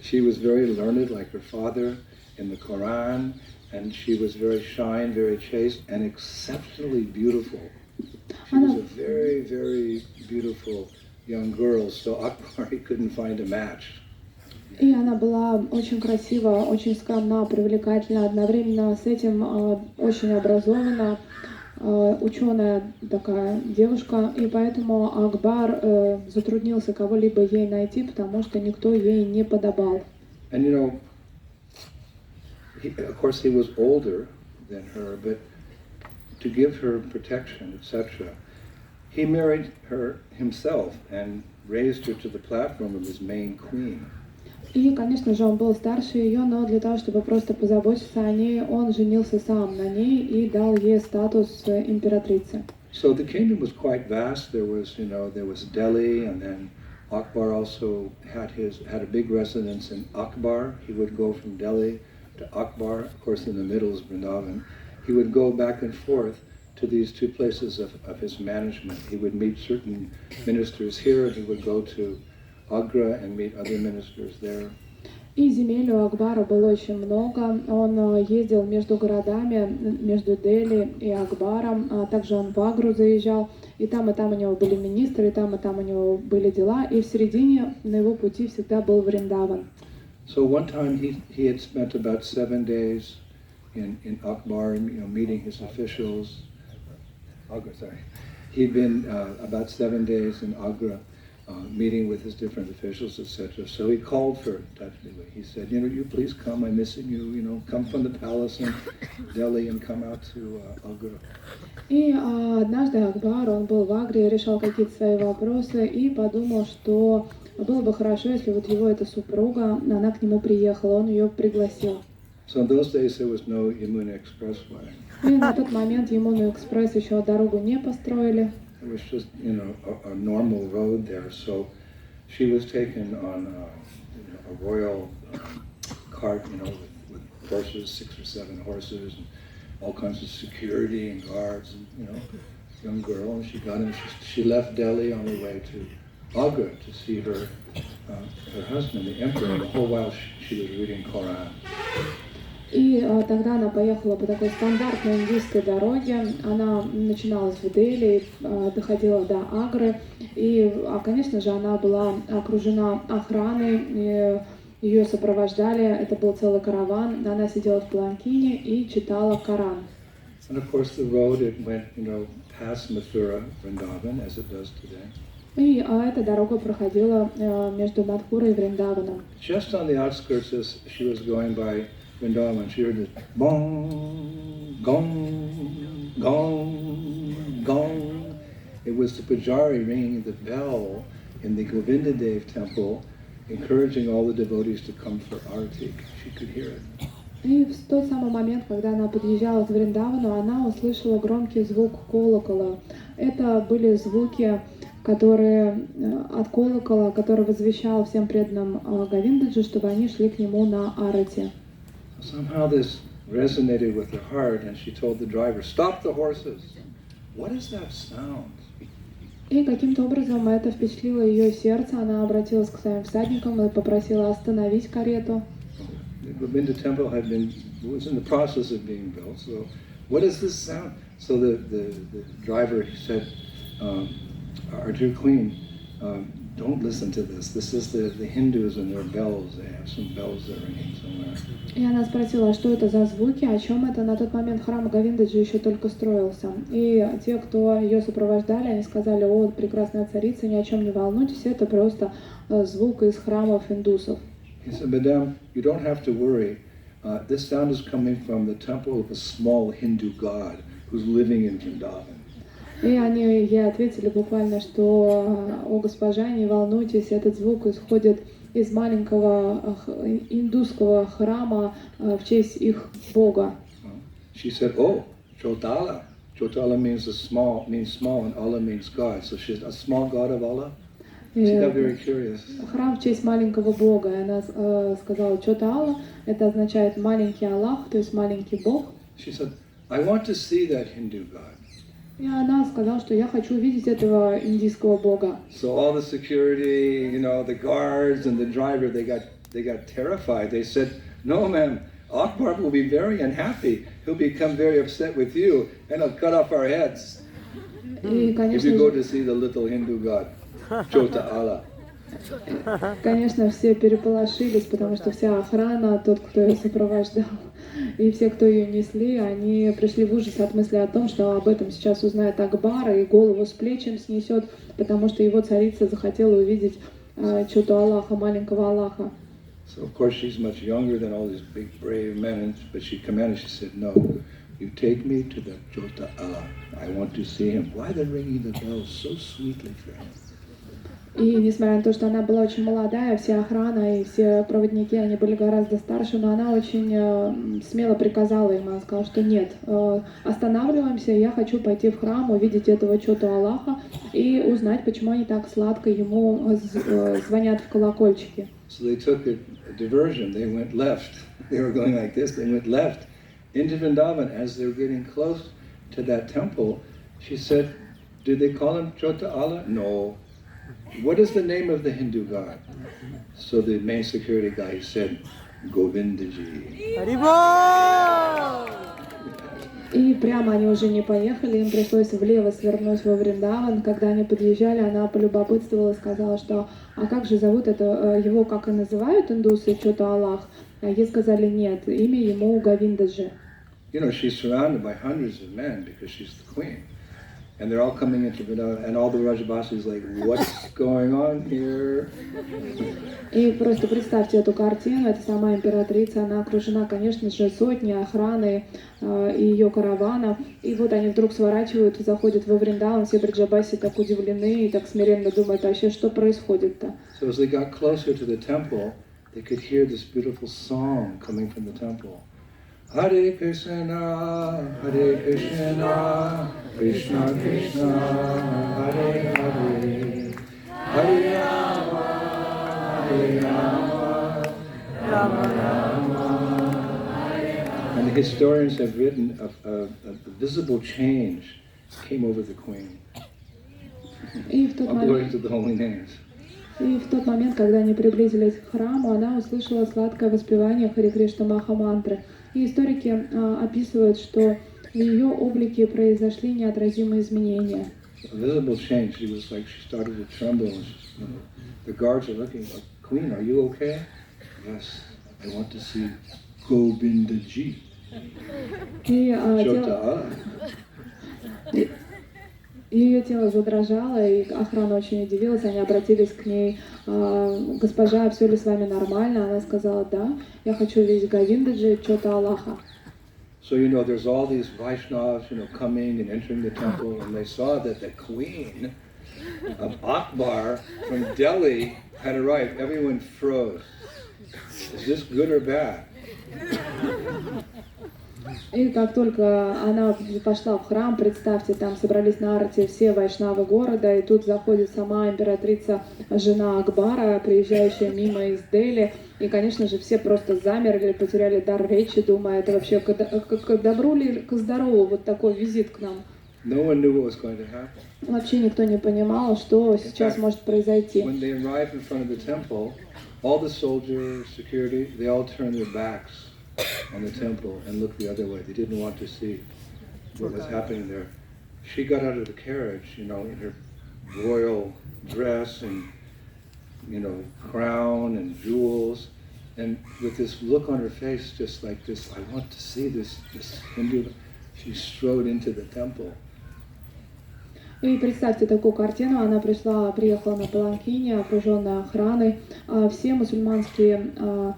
she was very learned like her father in the Quran, and she was very shy and very chaste and exceptionally beautiful. She was a very, very beautiful young girl, so Akbar, he couldn't find a match. И она была очень красива, очень скромна, привлекательна, одновременно с этим очень образована, ученая такая девушка, и поэтому Акбар затруднился кого-либо ей найти, потому что никто ей не подобал. And of course he was older than her, but to give her protection, etc., he married her himself and raised her to the platform of his main queen. И, конечно же, он был старше ее, но для того, чтобы просто позаботиться о ней, он женился сам на ней и дал ей статус императрицы. So the kingdom was quite vast. There was Delhi, and then Akbar also had a big residence in Akbar. He would go from Delhi to Akbar. Of course, in the middle is Vrindavan. He would go back and forth to these two places of his management. He would meet certain ministers here, and he would go to Agra and meet other ministers there. И земель у Акбара было очень много. Он ездил между городами, между Дели и Акбаром. А также он в Агру заезжал. И там у него были министры, и там у него были дела. И в середине на его пути всегда был Вриндаван. So one time he had spent about 7 days in Akbar, meeting his officials. Agra, sorry. He'd been about 7 days in Agra, meeting with his different officials, etc. So he called for Tajliwa. He said, you please come, I'm missing you, come from the palace in Delhi and come out to Agra. И однажды Акбар, он был в Агре, решал какие-то свои вопросы и подумал, что было бы хорошо, если вот его эта супруга, она к нему приехала, он ее пригласил. So in those days there was no Yamuna Expressway. И на тот момент Ямуну экспресс еще дорогу не построили. It was just, a normal road there. So she was taken on a royal cart, with horses, 6 or 7 horses, and all kinds of security and guards, and, young girl. And she got in. She left Delhi on her way to Agra to see her her husband, the emperor, and the whole while she was reading Quran. И тогда она поехала по такой стандартной индийской дороге. Она начиналась в Дели, доходила до Агры. И, конечно же, она была окружена охраной. И ее сопровождали. Это был целый караван. Она сидела в паланкине и читала Коран. And of course, the road it went, past Mathura, Vrindavan, as it does today. И эта дорога проходила между Мадхурой и Вриндаваном. Just on the outskirts, as she was going by Vrindavan, she heard this bong, gong, gong, gong. It was the pujari ringing the bell in the Govinda Dev temple, encouraging all the devotees to come for arati. She could hear it. И в тот самый момент, когда она подъезжала к Вриндавану, она услышала громкий звук колокола. Это были звуки, которые от колокола, который возвещал всем преданным Говиндаджи, чтобы они шли к нему на арати. Somehow this resonated with her heart, and she told the driver, "Stop the horses! What is that sound?" И каким-то образом это впечатлило ее сердце. Она обратилась к своим всадникам и попросила остановить карету. The Govinda temple was in the process of being built. So, what is this sound? So the driver said, "Our dear queen, don't listen to this. This is the Hindus and their bells. They have some bells that are ringing somewhere." И она спросила, что это за звуки, о чем это. На тот момент храм Говиндаджи еще только строился. И те, кто ее сопровождали, они сказали: "О, прекрасная царица, ни о чем не волнуйтесь, это просто звук из храмов индусов." He said, "Madam, you don't have to worry. This sound is coming from the temple of a small Hindu god who's living in Vrindavan." И они ей ответили буквально, что: "О, госпожа, не волнуйтесь, этот звук исходит из маленького индусского храма в честь их бога." She said, "Oh, Chotala. Chotala means small, and Allah means God. So she's a small god of Allah." She got very curious. Храм в честь маленького бога. И она сказала: "Чотала", это означает маленький Аллах, то есть маленький бог. She said, "I want to see that Hindu god." И она сказала, что я хочу видеть этого индийского бога. So all the security, the guards and the driver, they got terrified. They said, "No, ma'am, Akbar will be very unhappy. He'll become very upset with you, and he'll cut off our heads И, if you go to see the little Hindu god, Chota Allah." Конечно, все переполошились, потому что вся охрана, тот, кто ее сопровождал, и все, кто ее несли, они пришли в ужас от мысли о том, что об этом сейчас узнает Акбар и голову с плеч им снесет, потому что его царица захотела увидеть Чоту Аллаха, маленького Аллаха. So of course she's much younger than all these big brave men, but she commanded. She said, "No, you take me to the Chota Allah. I want to see him. Why they're ringing the bells so sweetly for him?" И несмотря на то, что она была очень молодая, вся охрана и все проводники, они были гораздо старше, но она очень смело приказала им, она сказала, что нет, останавливаемся, я хочу пойти в храм, увидеть этого Чоту Аллаха и узнать, почему они так сладко ему звонят в колокольчики. So they took a diversion. They went left. They were going like this. They went left into Vrindavan. As they were getting close to that temple, she said, "Did they call him Chota Allah?" "No." "What is the name of the Hindu god?" So the main security guy said, "Govindaji." Харибол! И прямо они уже не поехали, им пришлось влево свернуть во Вриндаван. Когда они подъезжали, она полюбопытствовала и сказала, что «А как же зовут это? Его как и называют индусы, Чота Аллах?» А ей сказали «Нет, имя ему Говиндаджи». She's surrounded by hundreds of men because she's the queen. And they're all coming into Vrindavan, and all the Rajavasis like, "What's going on here?" И просто представьте эту картину, это сама императрица, она окружена, конечно же, сотней охраны и ее каравана. И вот они вдруг сворачивают, заходят во Вриндаван, все браджабаси так удивлены и так смиренно думают, а вообще что происходит-то? So as they got closer to the temple, they could hear this beautiful song coming from the temple. Hare Krishna, Krishna Krishna, Hare Hare, Hare Rama, Rama Rama. And the historians have written a visible change came over the queen. И в тот Glory to the holy names. И в тот момент, когда они приблизились к храму, она услышала сладкое воспевание Хари Кришна Маха мантры. И историки описывают, что в ее облике произошли неотразимые изменения. A visible change. She was like, she started to tremble. And the guards are looking, like, Queen, are you okay? Yes, I want to see Govindaji. И Jota. ее тело задрожало, и охрана очень удивилась. Они обратились к ней: «Госпожа, все ли с вами нормально?» Она сказала: «Да, я хочу видеть Говиндаджи, Чота Аллаха». So, there's all these Vaishnavas, coming and entering the temple, and they saw that the queen of Akbar from Delhi had arrived. Everyone froze. Is this good or bad? И как только она пошла в храм, представьте, там собрались на арте все вайшнавы города, и тут заходит сама императрица, жена Акбара, приезжающая мимо из Дели, и, конечно же, все просто замерли, потеряли дар речи, думая, это вообще к добру ли, к здорову, вот такой визит к нам. No one knew what was going to happen. Вообще никто не понимал, что сейчас может произойти. When they arrived in front of the temple, all the soldiers, security, they all turned their backs on the temple and looked the other way. They didn't want to see what was happening there. She got out of the carriage, in her royal dress and, crown and jewels, and with this look on her face, just like this, I want to see this Hindu. She strode into the temple. И представьте такую картину, она приехала на паланкине, окруженная охраной, все мусульманские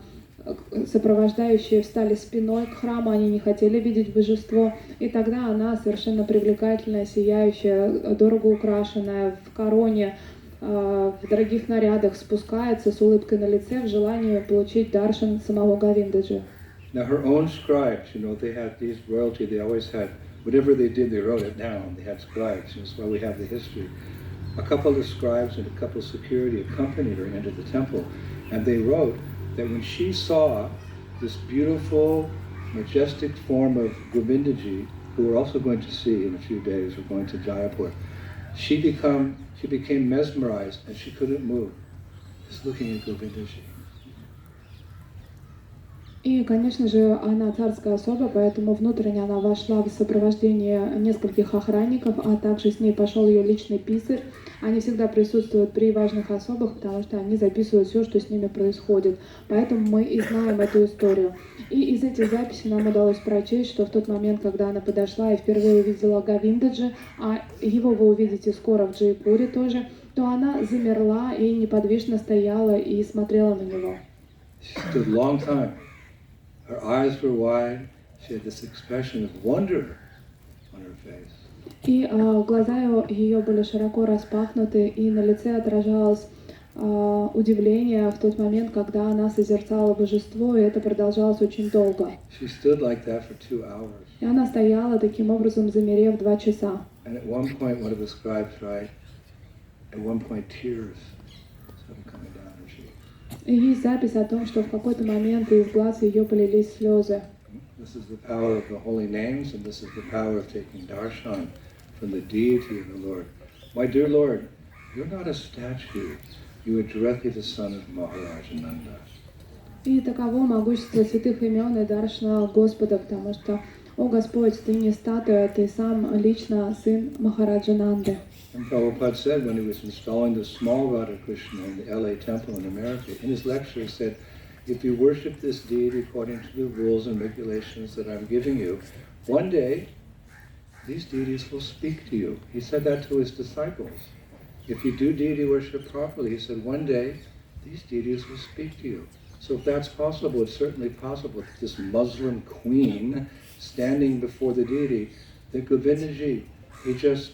сопровождающие встали спиной к храму, они не хотели видеть божество, и тогда она, совершенно привлекательная, сияющая, дорого украшенная, в короне, в дорогих нарядах, спускается с улыбкой на лице в желании получить даршан самого Говиндаджи. Now her own scribes, they had these royalty, they always had, whatever they did, they wrote it down. They had scribes, that's why we have the history. A couple of scribes and a couple of security accompanied her into the temple, and they wrote that when she saw this beautiful, majestic form of Govindaji, who we're also going to see in a few days, we're going to Jayapur, she became mesmerized and she couldn't move, just looking at Govindaji. И, конечно же, она царская особа, поэтому внутренне она вошла в сопровождении нескольких охранников, а также с ней пошел ее личный писарь. Они всегда присутствуют при важных особах, потому что они записывают все, что с ними происходит. Поэтому мы и знаем эту историю. И из этих записей нам удалось прочесть, что в тот момент, когда она подошла и впервые увидела Говиндаджи, а его вы увидите скоро в Джайпуре тоже, то она замерла и неподвижно стояла и смотрела на него. Her eyes were wide. She had this expression of wonder on her face. И глаза ее были широко распахнуты, и на лице отражалось удивление в тот момент, когда она созерцала божество, и это продолжалось очень долго. She stood like that for 2 hours. И она стояла таким образом, замерев 2 часа. And at one point, one of the scribes writes, at one point tears started coming down her cheeks. И есть запись о том, что в какой-то момент из глаз ее полились слезы. This is the power of the holy names, and this is the power of taking darshan from the deity of the Lord. My dear Lord, you're not a statue. You are directly the son of Maharaj Ananda. И таково могущество святых имен и даршана Господа, потому что, о Господь, ты не статуя, ты сам лично сын Махараджа Нанды. And Prabhupada said when he was installing the small Radha Krishna in the LA temple in America, in his lecture he said, if you worship this deity according to the rules and regulations that I'm giving you, one day these deities will speak to you. He said that to his disciples. If you do deity worship properly, he said, one day these deities will speak to you. So if that's possible, it's certainly possible that this Muslim queen standing before the deity, that Govindaji, he just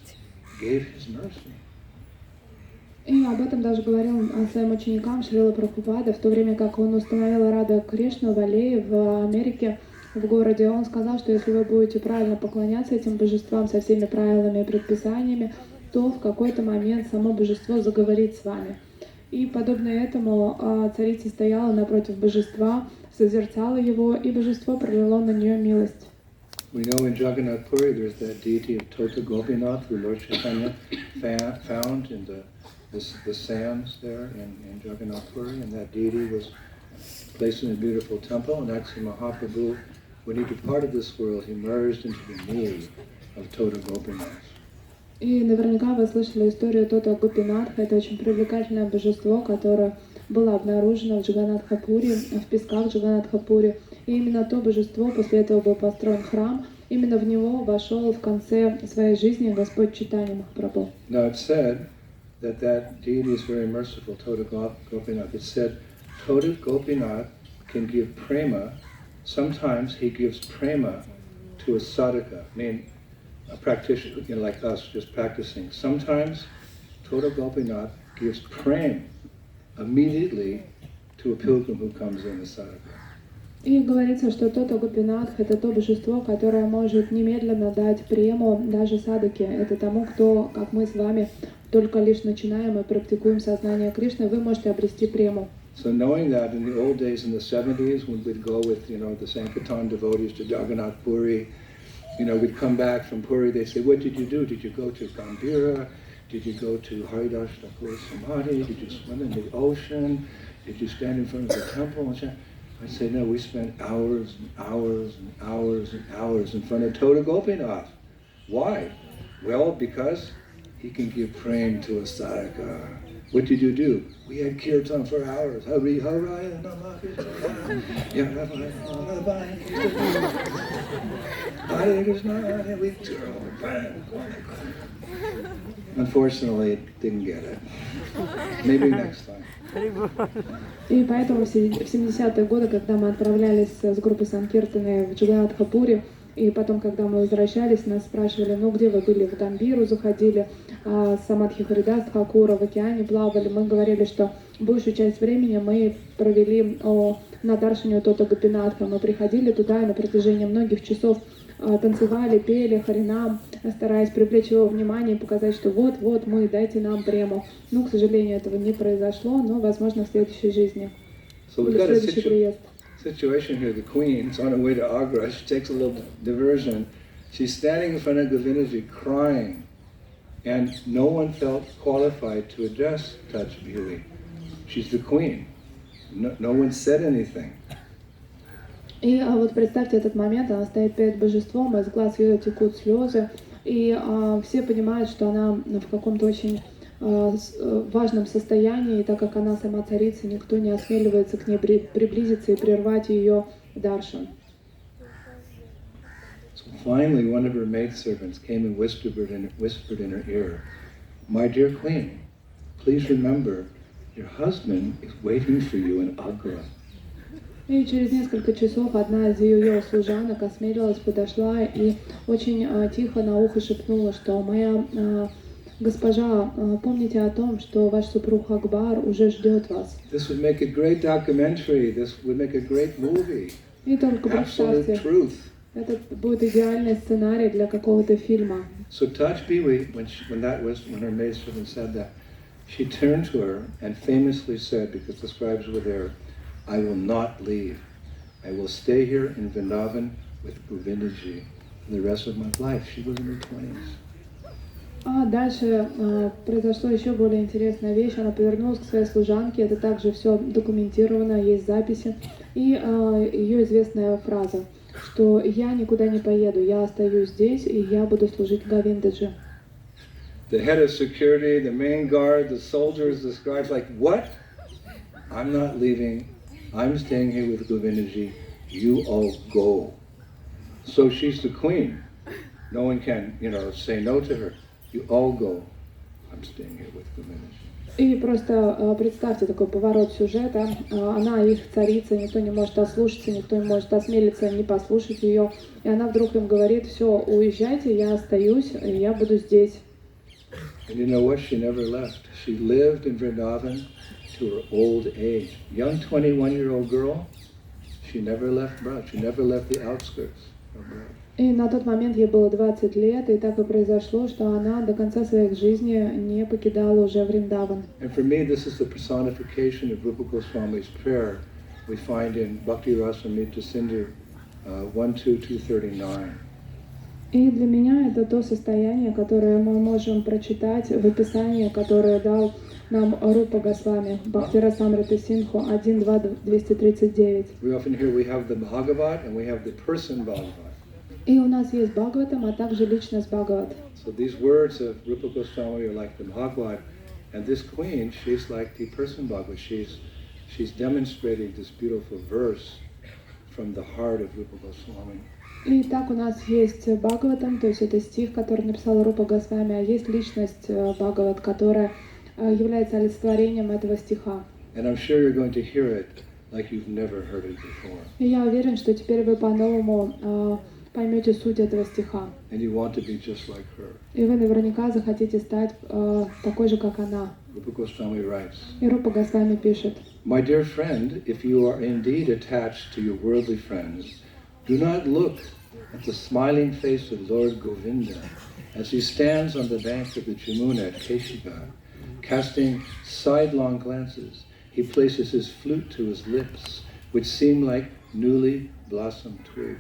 gave his mercy. И об этом даже говорил своим ученикам Шрила Прабхупада, в то время как он установил Рада Кришну в аллее в Америке, в городе. Он сказал, что если вы будете правильно поклоняться этим божествам со всеми правилами и предписаниями, то в какой-то момент само божество заговорит с вами. И подобно этому царица стояла напротив божества, созерцала его, и божество пролило на нее милость. We know in Jagannath Puri there's that deity of Tota Gopinath who Lord Chaitanya found in the the sands there in Jagannath Puri, and that deity was placed in a beautiful temple, and that's Mahaprabhu. When he departed this world, he merged into the knee of Tota Gopinath. И наверняка вы слышали историю Тота Гопинатха. Это очень привлекательное божество, которое было обнаружено в Джаганнатхапуре, в песках Джаганнатхапуре. И именно то божество, после этого был построен храм, именно в него вошел в конце своей жизни Господь Чайтанья Махапрабху. Now it's said that deity is very merciful, Tota Gopinath. It's said Tota Gopinath can give prema. Sometimes he gives prema to a sadhaka, I mean a practitioner, like us, just practicing. Sometimes Tota Gopinath gives prema immediately to a pilgrim who comes in the sadhaka. И говорится, что Тота Гопинатх — это то божество, которое может немедленно дать прему даже садаке. Это тому, кто, как мы с вами, только лишь начинаем и практикуем сознание Кришны, вы можете обрести прему. So knowing that in the old days, in the 70s, when we'd go with, the Sankirtan devotees to Jagannath Puri, we'd come back from Puri, they'd say, what did you do? Did you go to Gambhira? Did you go to Haridas Thakur's Samadhi? Did you swim in the ocean? Did you stand in front of the temple? I'd say, no, we spent hours and hours and hours and hours in front of Tota Gopinath. Why? Well, because he can give prema to a sadhaka. What did you do? We had kirtan for hours. Hari Haraya Namah Krishna. Hare Krishna. Hare Krishna. Unfortunately, it didn't get it. Maybe next time. И поэтому в 70-е годы, когда мы отправлялись с группой Санкиртаны в Джаганнатхапури, и потом, когда мы возвращались, нас спрашивали, где вы были, в Гамбиру заходили, Самадхи Харидас Тхакура, в океане плавали. Мы говорили, что большую часть времени мы провели на Даршане Тота Гопинатха. Мы приходили туда и на протяжении многих часов танцевали, пели Харинам, стараясь привлечь его внимание и показать, что вот, мы, дайте нам прему. К сожалению, этого не произошло, но, возможно, в следующей жизни. Или в следующий приезд. Situation here, the queen's on her way to Agra. She takes a little diversion. She's standing in front of Govindaji crying, and no one felt qualified to address Touch Bivi. She's the queen. No one said anything. И вот представьте этот момент, она стоит перед божеством, из глаз ее текут слезы, и все понимают, что она в каком-то очень важном состоянии, и так как она сама царица, никто не осмеливается к ней приблизиться и прервать ее даршан. So finally, one of her maidservants came and whispered in her ear, "My dear queen, please remember, your husband is waiting for you in Agra." И через несколько часов одна из ее служанок осмелилась, подошла и очень тихо на ухо шепнула, что моя госпожа, помните о том, что ваш супруг Акбар уже ждет вас. This would make a great documentary. This would make a great movie. И только представьте, это будет идеальный сценарий для какого-то фильма. So Touch Bivi, when her maidservant said that, she turned to her and famously said, because the scribes were there, "I will not leave. I will stay here in Vrindavan with Govindaji for the rest of my life." She was in her 20s. А дальше произошла еще более интересная вещь. Она повернулась к своей служанке. Это также все документировано, есть записи. И ее известная фраза, что я никуда не поеду, я остаюсь здесь, и я буду служить Говиндаджи. The head of security, the main guard, the soldiers, the scribes, like, what? I'm not leaving. I'm staying here with Govindaji. You all go. So she's the queen. No one can, say no to her. You all go. I'm staying here with Govindaji. И просто представьте такой поворот сюжета. Она их царица, никто не может ослушаться, никто не может осмелиться не послушать ее. И она вдруг им говорит: все, уезжайте, я остаюсь, я буду здесь. And you know what? She never left. She lived in Vrindavan to her old age. Young 21-year-old girl, she never left Braj. She never left the outskirts of Braj. И на тот момент ей было 20 лет, и так и произошло, что она до конца своих жизней не покидала уже Вриндаван. And for me, this is the personification of Rupa Goswami's prayer we find in Bhakti Rasamrita Sindhu 1.2.239. И для меня это то состояние, которое мы можем прочитать в описании, которое дал нам Рупа Госвами, Бхактира Самрита Синху 1.2.239. We often hear we have the Bhagavat and we have the person Bhagavat. И у нас есть Бхагаватам, а также личность Бхагават. So these words of Rupa Goswami are like the Bhagavat, and this queen, she's like the person Bhagavat. She's demonstrating this beautiful verse from the heart of Rupa Goswami. И так у нас есть Бхагаватам, то есть это стих, который написал Рупа Госвами, а есть личность Бхагават, которая является олицетворением этого стиха. And I'm sure you're going to hear it like you've never heard it before. И я уверен, что теперь вы по-новому поймете суть этого стиха. And you want to be just like her. И вы наверняка захотите стать такой же, как она. Rupa Goswami writes, И Рупа Госвами пишет: My dear friend, if you are indeed attached to your worldly friends, do not look at the smiling face of Lord Govinda as he stands on the bank of the Jamuna at Keshiga, casting sidelong glances. He places his flute to his lips, which seem like newly blossomed twigs.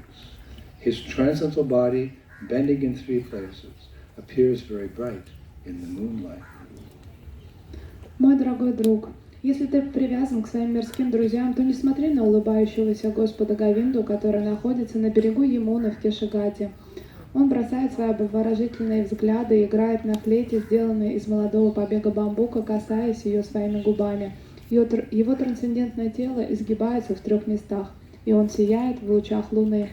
His transcendental body, bending in three places, appears very bright in the moonlight. Мой дорогой друг, если ты привязан к своим мирским друзьям, то не смотри на улыбающегося Господа Говинду, который находится на берегу Ямуны в Кешигате. Он бросает свои обворожительные взгляды и играет на флейте, сделанной из молодого побега бамбука, касаясь ее своими губами. Его трансцендентное тело изгибается в 3 местах, и он сияет в лучах луны.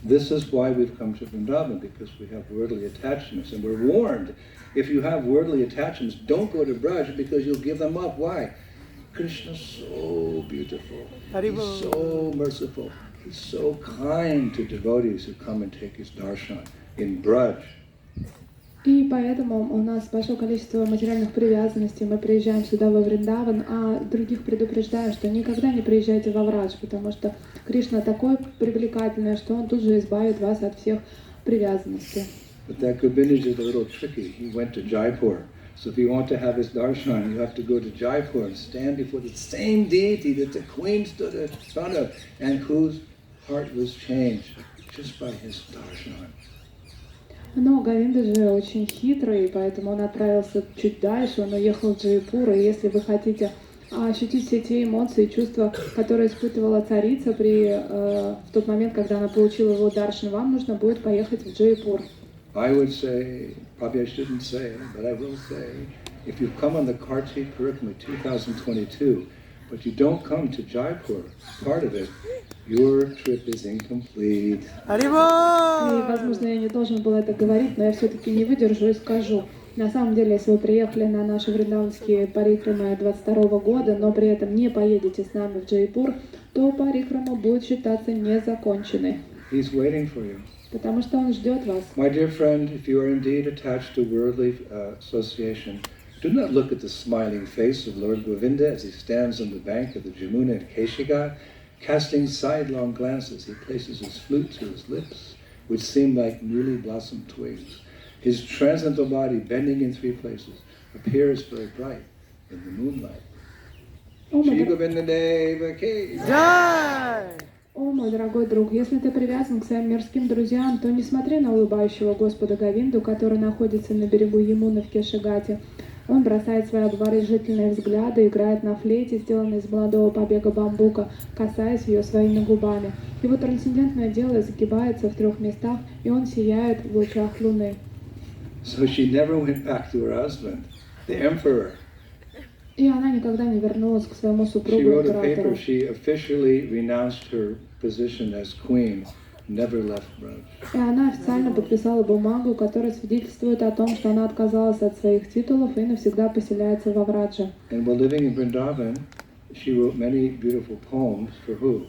This is why we've come to Vrindavan, because we have worldly attachments, and we're warned, if you have worldly attachments, don't go to Braj because you'll give them up. Why? Krishna's so beautiful, he's so merciful, he's so kind to devotees who come and take his darshan in Braj. И поэтому у нас большое количество материальных привязанностей. Мы приезжаем сюда во Вриндаван, а других предупреждаем, что никогда не приезжайте во Врадж, потому что Кришна такой привлекательный, что он тут же избавит вас от всех привязанностей. But that Gobindaji is a little tricky. He went to Jaipur. So if you want to have his darshan, you have to go to Jaipur and stand before the same deity that the queen stood in front of and whose heart was changed just by his darshan. Но Говинда же очень хитрый, поэтому он отправился чуть дальше, он уехал в Джайпур, и если вы хотите ощутить все те эмоции и чувства, которые испытывала царица в тот момент, когда она получила его даршан, вам нужно будет поехать в Джайпур. I would say, probably I shouldn't say, but I will say, if you come on the Kartik Parikrama 2022, but you don't come to Jaipur, part of it, your trip is incomplete. И, возможно, я не должен был это говорить, но я все-таки не выдержу и скажу. На самом деле, если вы приехали на наши вриндаванские парикрамы 22 года, но при этом не поедете с нами в Джайпур, то парикрама будет считаться незаконченной. He's waiting for you. Потому что он ждет вас. My dear friend, if you are indeed attached to worldly association, do not look at the smiling face of Lord Govinda as he stands on the bank of the Jamuna at Keshiga, casting sidelong glances. He places his flute to his lips, which seem like newly blossomed twigs. His transcendental body, bending in 3 places, appears very bright in the moonlight. Shri Govinda Deva Ki Jai! О, мой дорогой друг, если ты привязан к своим мирским друзьям, то не смотри на улыбающего Господа Говинду, который находится на берегу Ямуны в Кешигате. Он бросает свои обворожительные взгляды, играет на флейте, сделанной из молодого побега бамбука, касаясь ее своими губами. Его трансцендентное тело загибается в 3 местах, и он сияет в лучах луны. So she never went back to her husband, the emperor. И она никогда не вернулась к своему She супругу wrote a paper, императору. she officially renounced her position as queen, never left Braj. И она официально подписала бумагу, которая свидетельствует о том, что она отказалась от своих титулов и навсегда поселяется во Врадже. And while living in Vrindavan, she wrote many beautiful poems for who?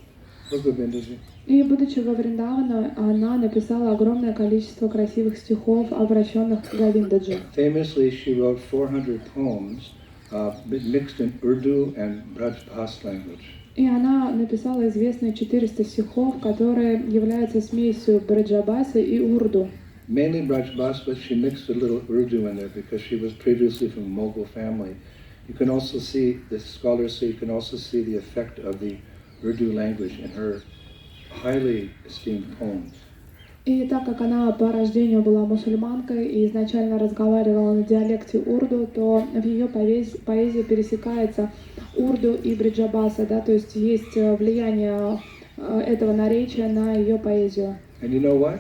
For Govindaji. И, будучи во Вриндаване, она написала огромное количество красивых стихов, обращенных к Говиндаджи. Famously, she wrote 400 poems mixed in Urdu and Braj-Bhas language. И она написала известные 400 стихов, которые являются смесью браджабаса и урду. Mainly Braj-Bhas, but she mixed a little Urdu in there because she was previously from a Mughal family. You can also see, the scholars say, you can also see the effect of the Urdu language in her highly esteemed poems. И так как она по рождению была мусульманкой и изначально разговаривала на диалекте урду, то в ее поэзии пересекается урду и бриджабаса, да, то есть есть влияние этого наречия на ее поэзию. And you know what?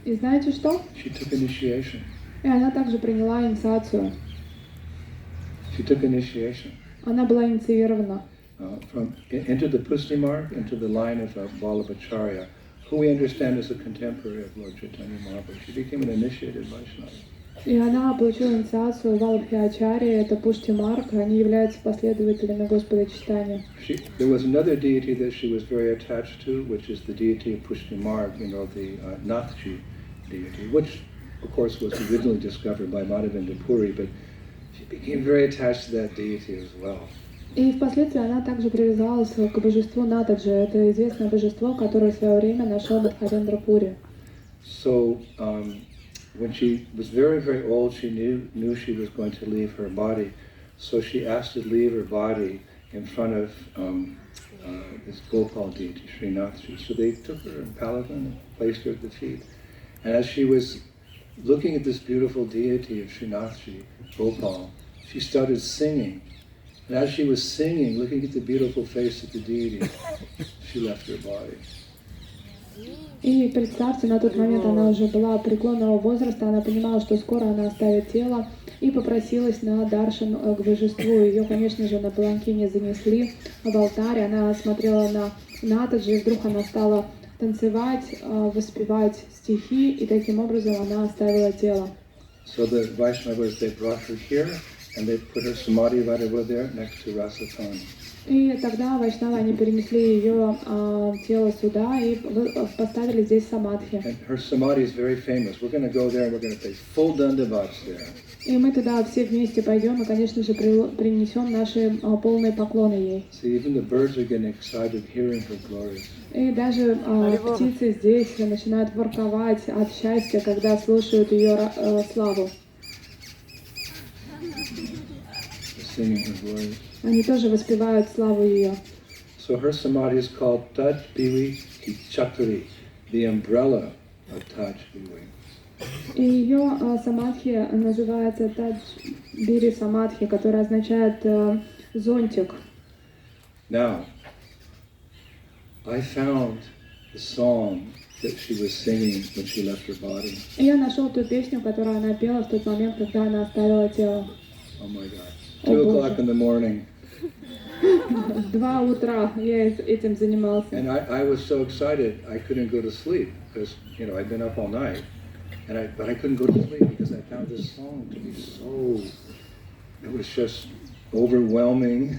И знаете что? She took initiation. И она также приняла инициацию. She took initiation. Она была инициирована. Into the Pushti mark, into the line of Vallabhacharya, who we understand is a contemporary of Lord Chaitanya Mahaprabhu. She became an initiated Vaishnava. И она получила инициацию Валабхи-ачарьи, это Пушти Марк, они являются последователями Господа Чайтаньи. There was another deity that she was very attached to, which is the deity of Pushti Mark, the Nathji deity, which of course was originally discovered by Madhavendra Puri, but she became very attached to that deity as well. И впоследствии она также привязалась к божеству Натаджи, это известное божество, которое в свое время нашел Мадхавендра Пури. So, when she was very, very old, she knew she was going to leave her body. So she asked to leave her body in front of this Gopal deity, Srinathji. So they took her in Palanquin and placed her at the feet. And as she was looking at this beautiful deity of Srinathji, Gopal, she started singing. And as she was singing, looking at the beautiful face of the deity, she left her body. И представьте, на тот момент она уже была преклонного возраста, она понимала, что скоро она оставит тело, и попросилась на даршан к божеству. Ее, конечно же, на паланкине занесли в алтарь, она смотрела на Натаджи, и вдруг она стала танцевать, воспевать стихи, и таким образом она оставила тело. So the Vaishnavas, they brought her here, and they put her samadhi right over there next to Rasa. И тогда вайшнавы, они перенесли ее тело сюда и поставили здесь самадхи. And her samadhi is very famous. We're going to go there and we're going to pay full dandavats there. И мы туда все вместе пойдем и, конечно же, принесем наши полные поклоны ей. See, even the birds are getting excited hearing her glories. И даже птицы здесь начинают ворковать от счастья, когда слушают ее славу. Singing her glories. Они тоже воспевают славу ее. So her samadhi is called Taj Bivi Ki Chakri, the umbrella of Taj Bivi. И ее самадхи называется Тадж Бири Самадхи, которая означает зонтик. Now, I found the song that she was singing when she left her body. И я нашел ту песню, которую она пела в тот момент, когда она оставила тело. Oh my God. 2 o'clock in the morning. В 2 утра я этим занимался. And I was so excited, I couldn't go to sleep because, I'd been up all night. But I couldn't go to sleep because I found this song to be it was just overwhelming.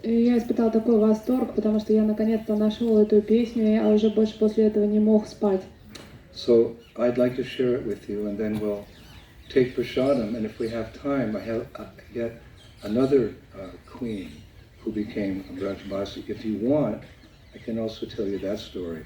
И я испытал такой восторг, потому что я наконец-то нашел эту песню, и я уже больше после этого не мог спать. So I'd like to share it with you, and then we'll take prashadam. And if we have time, I have yet another queen who became a Brajbasi. If you want, I can also tell you that story.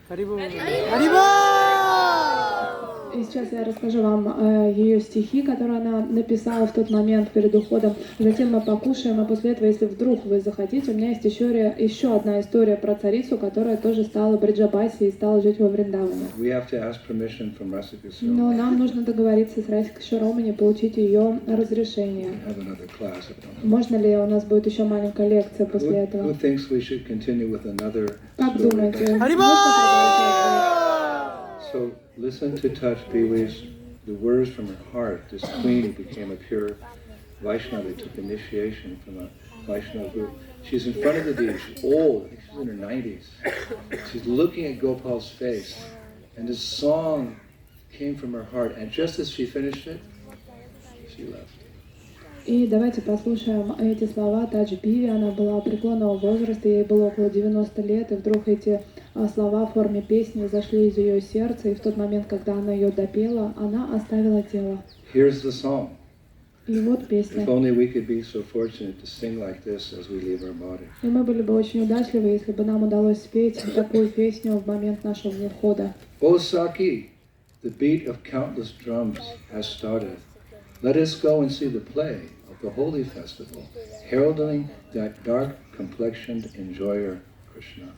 И сейчас я расскажу вам ее стихи, которые она написала в тот момент перед уходом. Затем мы покушаем, а после этого, если вдруг вы захотите, у меня есть еще одна история про царицу, которая тоже стала Бриджабаси и стала жить во Вриндаване. Но нам нужно договориться с Расикой Шаромани, получить ее разрешение. Можно ли у нас будет еще маленькая лекция после этого? Как думаете? So listen to Taj Bivi's, the words from her heart. This queen who became a pure Vaishnava, took initiation from a Vaishnava group. She's in front of the deity. She's old. I think she's in her 90s. She's looking at Gopal's face. And this song came from her heart. And just as she finished it, she left. И давайте послушаем эти слова Тадж Биви. Она была преклонного возраста, ей было около 90 лет, и вдруг эти слова в форме песни зашли из ее сердца, и в тот момент, когда она ее допела, она оставила тело. Here's the song. И вот песня. If only we could be so fortunate to sing like this as we leave our body. И мы были бы очень удачливы, если бы нам удалось спеть такую песню в момент нашего ухода. O Saki, the beat of countless drums has started. Let us go and see the play of the holy festival, heralding that dark-complexioned enjoyer, Krishna.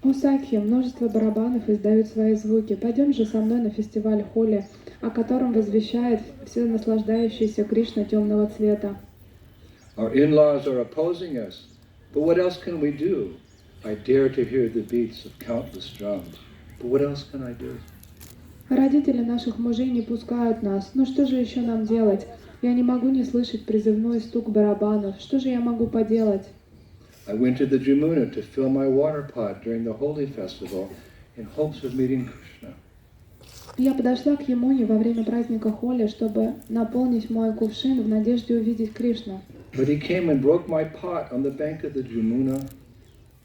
О Сакхи, множество барабанов издают свои звуки. Пойдем же со мной на фестиваль Холи, о котором возвещает все наслаждающийся Кришна темного цвета. Our in-laws are opposing us, but what else can we do? I dare to hear the beats of countless drums, but what else can I do? Родители наших мужей не пускают нас. Ну что же еще нам делать? Я не могу не слышать призывной стук барабанов. Что же я могу поделать? I went to the Jamuna to fill my water pot during the holy festival in hopes of meeting Krishna. Я подошла к Ямуне во время праздника Холи, чтобы наполнить мой кувшин в надежде увидеть Кришну. But he came and broke my pot on the bank of the Jamuna.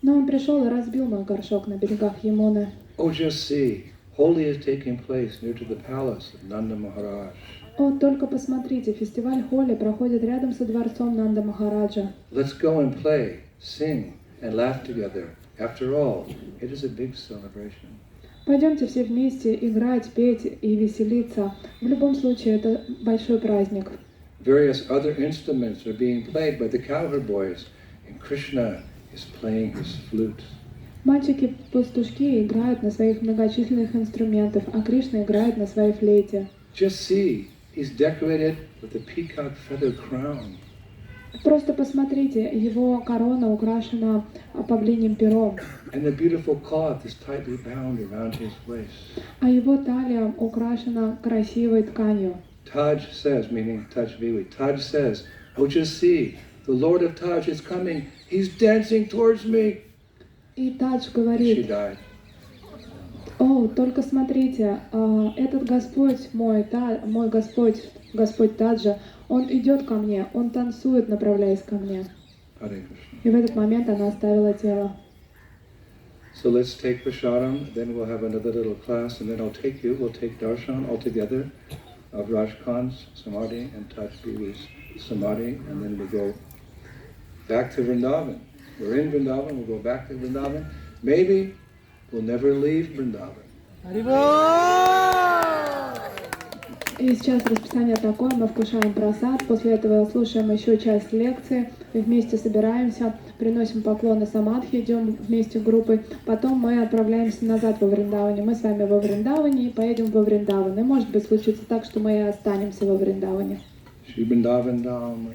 Но он пришел и разбил мой горшок на берегах Ямуны. Oh, just see, Holi is taking place near to the palace of Nanda Maharaj. О, только посмотрите, фестиваль Холи проходит рядом со дворцом Нанда Махараджа. Let's go and play, sing, and laugh together. After all, it is a big celebration. Пойдемте все вместе играть, петь и веселиться. В любом случае, это большой праздник. Various other instruments are being played by the cowherd boys, and Krishna is playing his flute. Мальчики-пастушки играют на своих многочисленных инструментах, а Кришна играет на своей флейте. Just see, he's decorated with a peacock feather crown. Просто посмотрите, его корона украшена павлиним пером, And the beautiful cloth is tightly bound around his waist. а его талия украшена красивой тканью. Taj says, meaning Taj Bivi, Taj says, oh, just see, the Lord of Taj is coming. He's dancing towards me. И Тадж She говорит: died. о, только смотрите, этот Господь мой Господь, Господь Таджа, он идет ко мне, он танцует, направляясь ко мне. Hare Krishna. И в этот момент она оставила тело. So let's take Prashadam, then we'll have another little class, and then I'll take you, we'll take Darshan all together of Raj Khan's Samadhi and Taj Bivi's Samadhi, and then we go back to Vrindavan. We're in Vrindavan, we'll go back to Vrindavan. Maybe we'll never leave Vrindavan. И сейчас расписание такое, мы вкушаем просад, после этого слушаем еще часть лекции, и вместе собираемся, приносим поклоны Самадхи, идем вместе группой, потом мы отправляемся назад во Вриндаване. Мы с вами во Вриндаване и поедем во Вриндаван. И может быть случится так, что мы и останемся во Вриндаване. Shri Vrindavan Dham.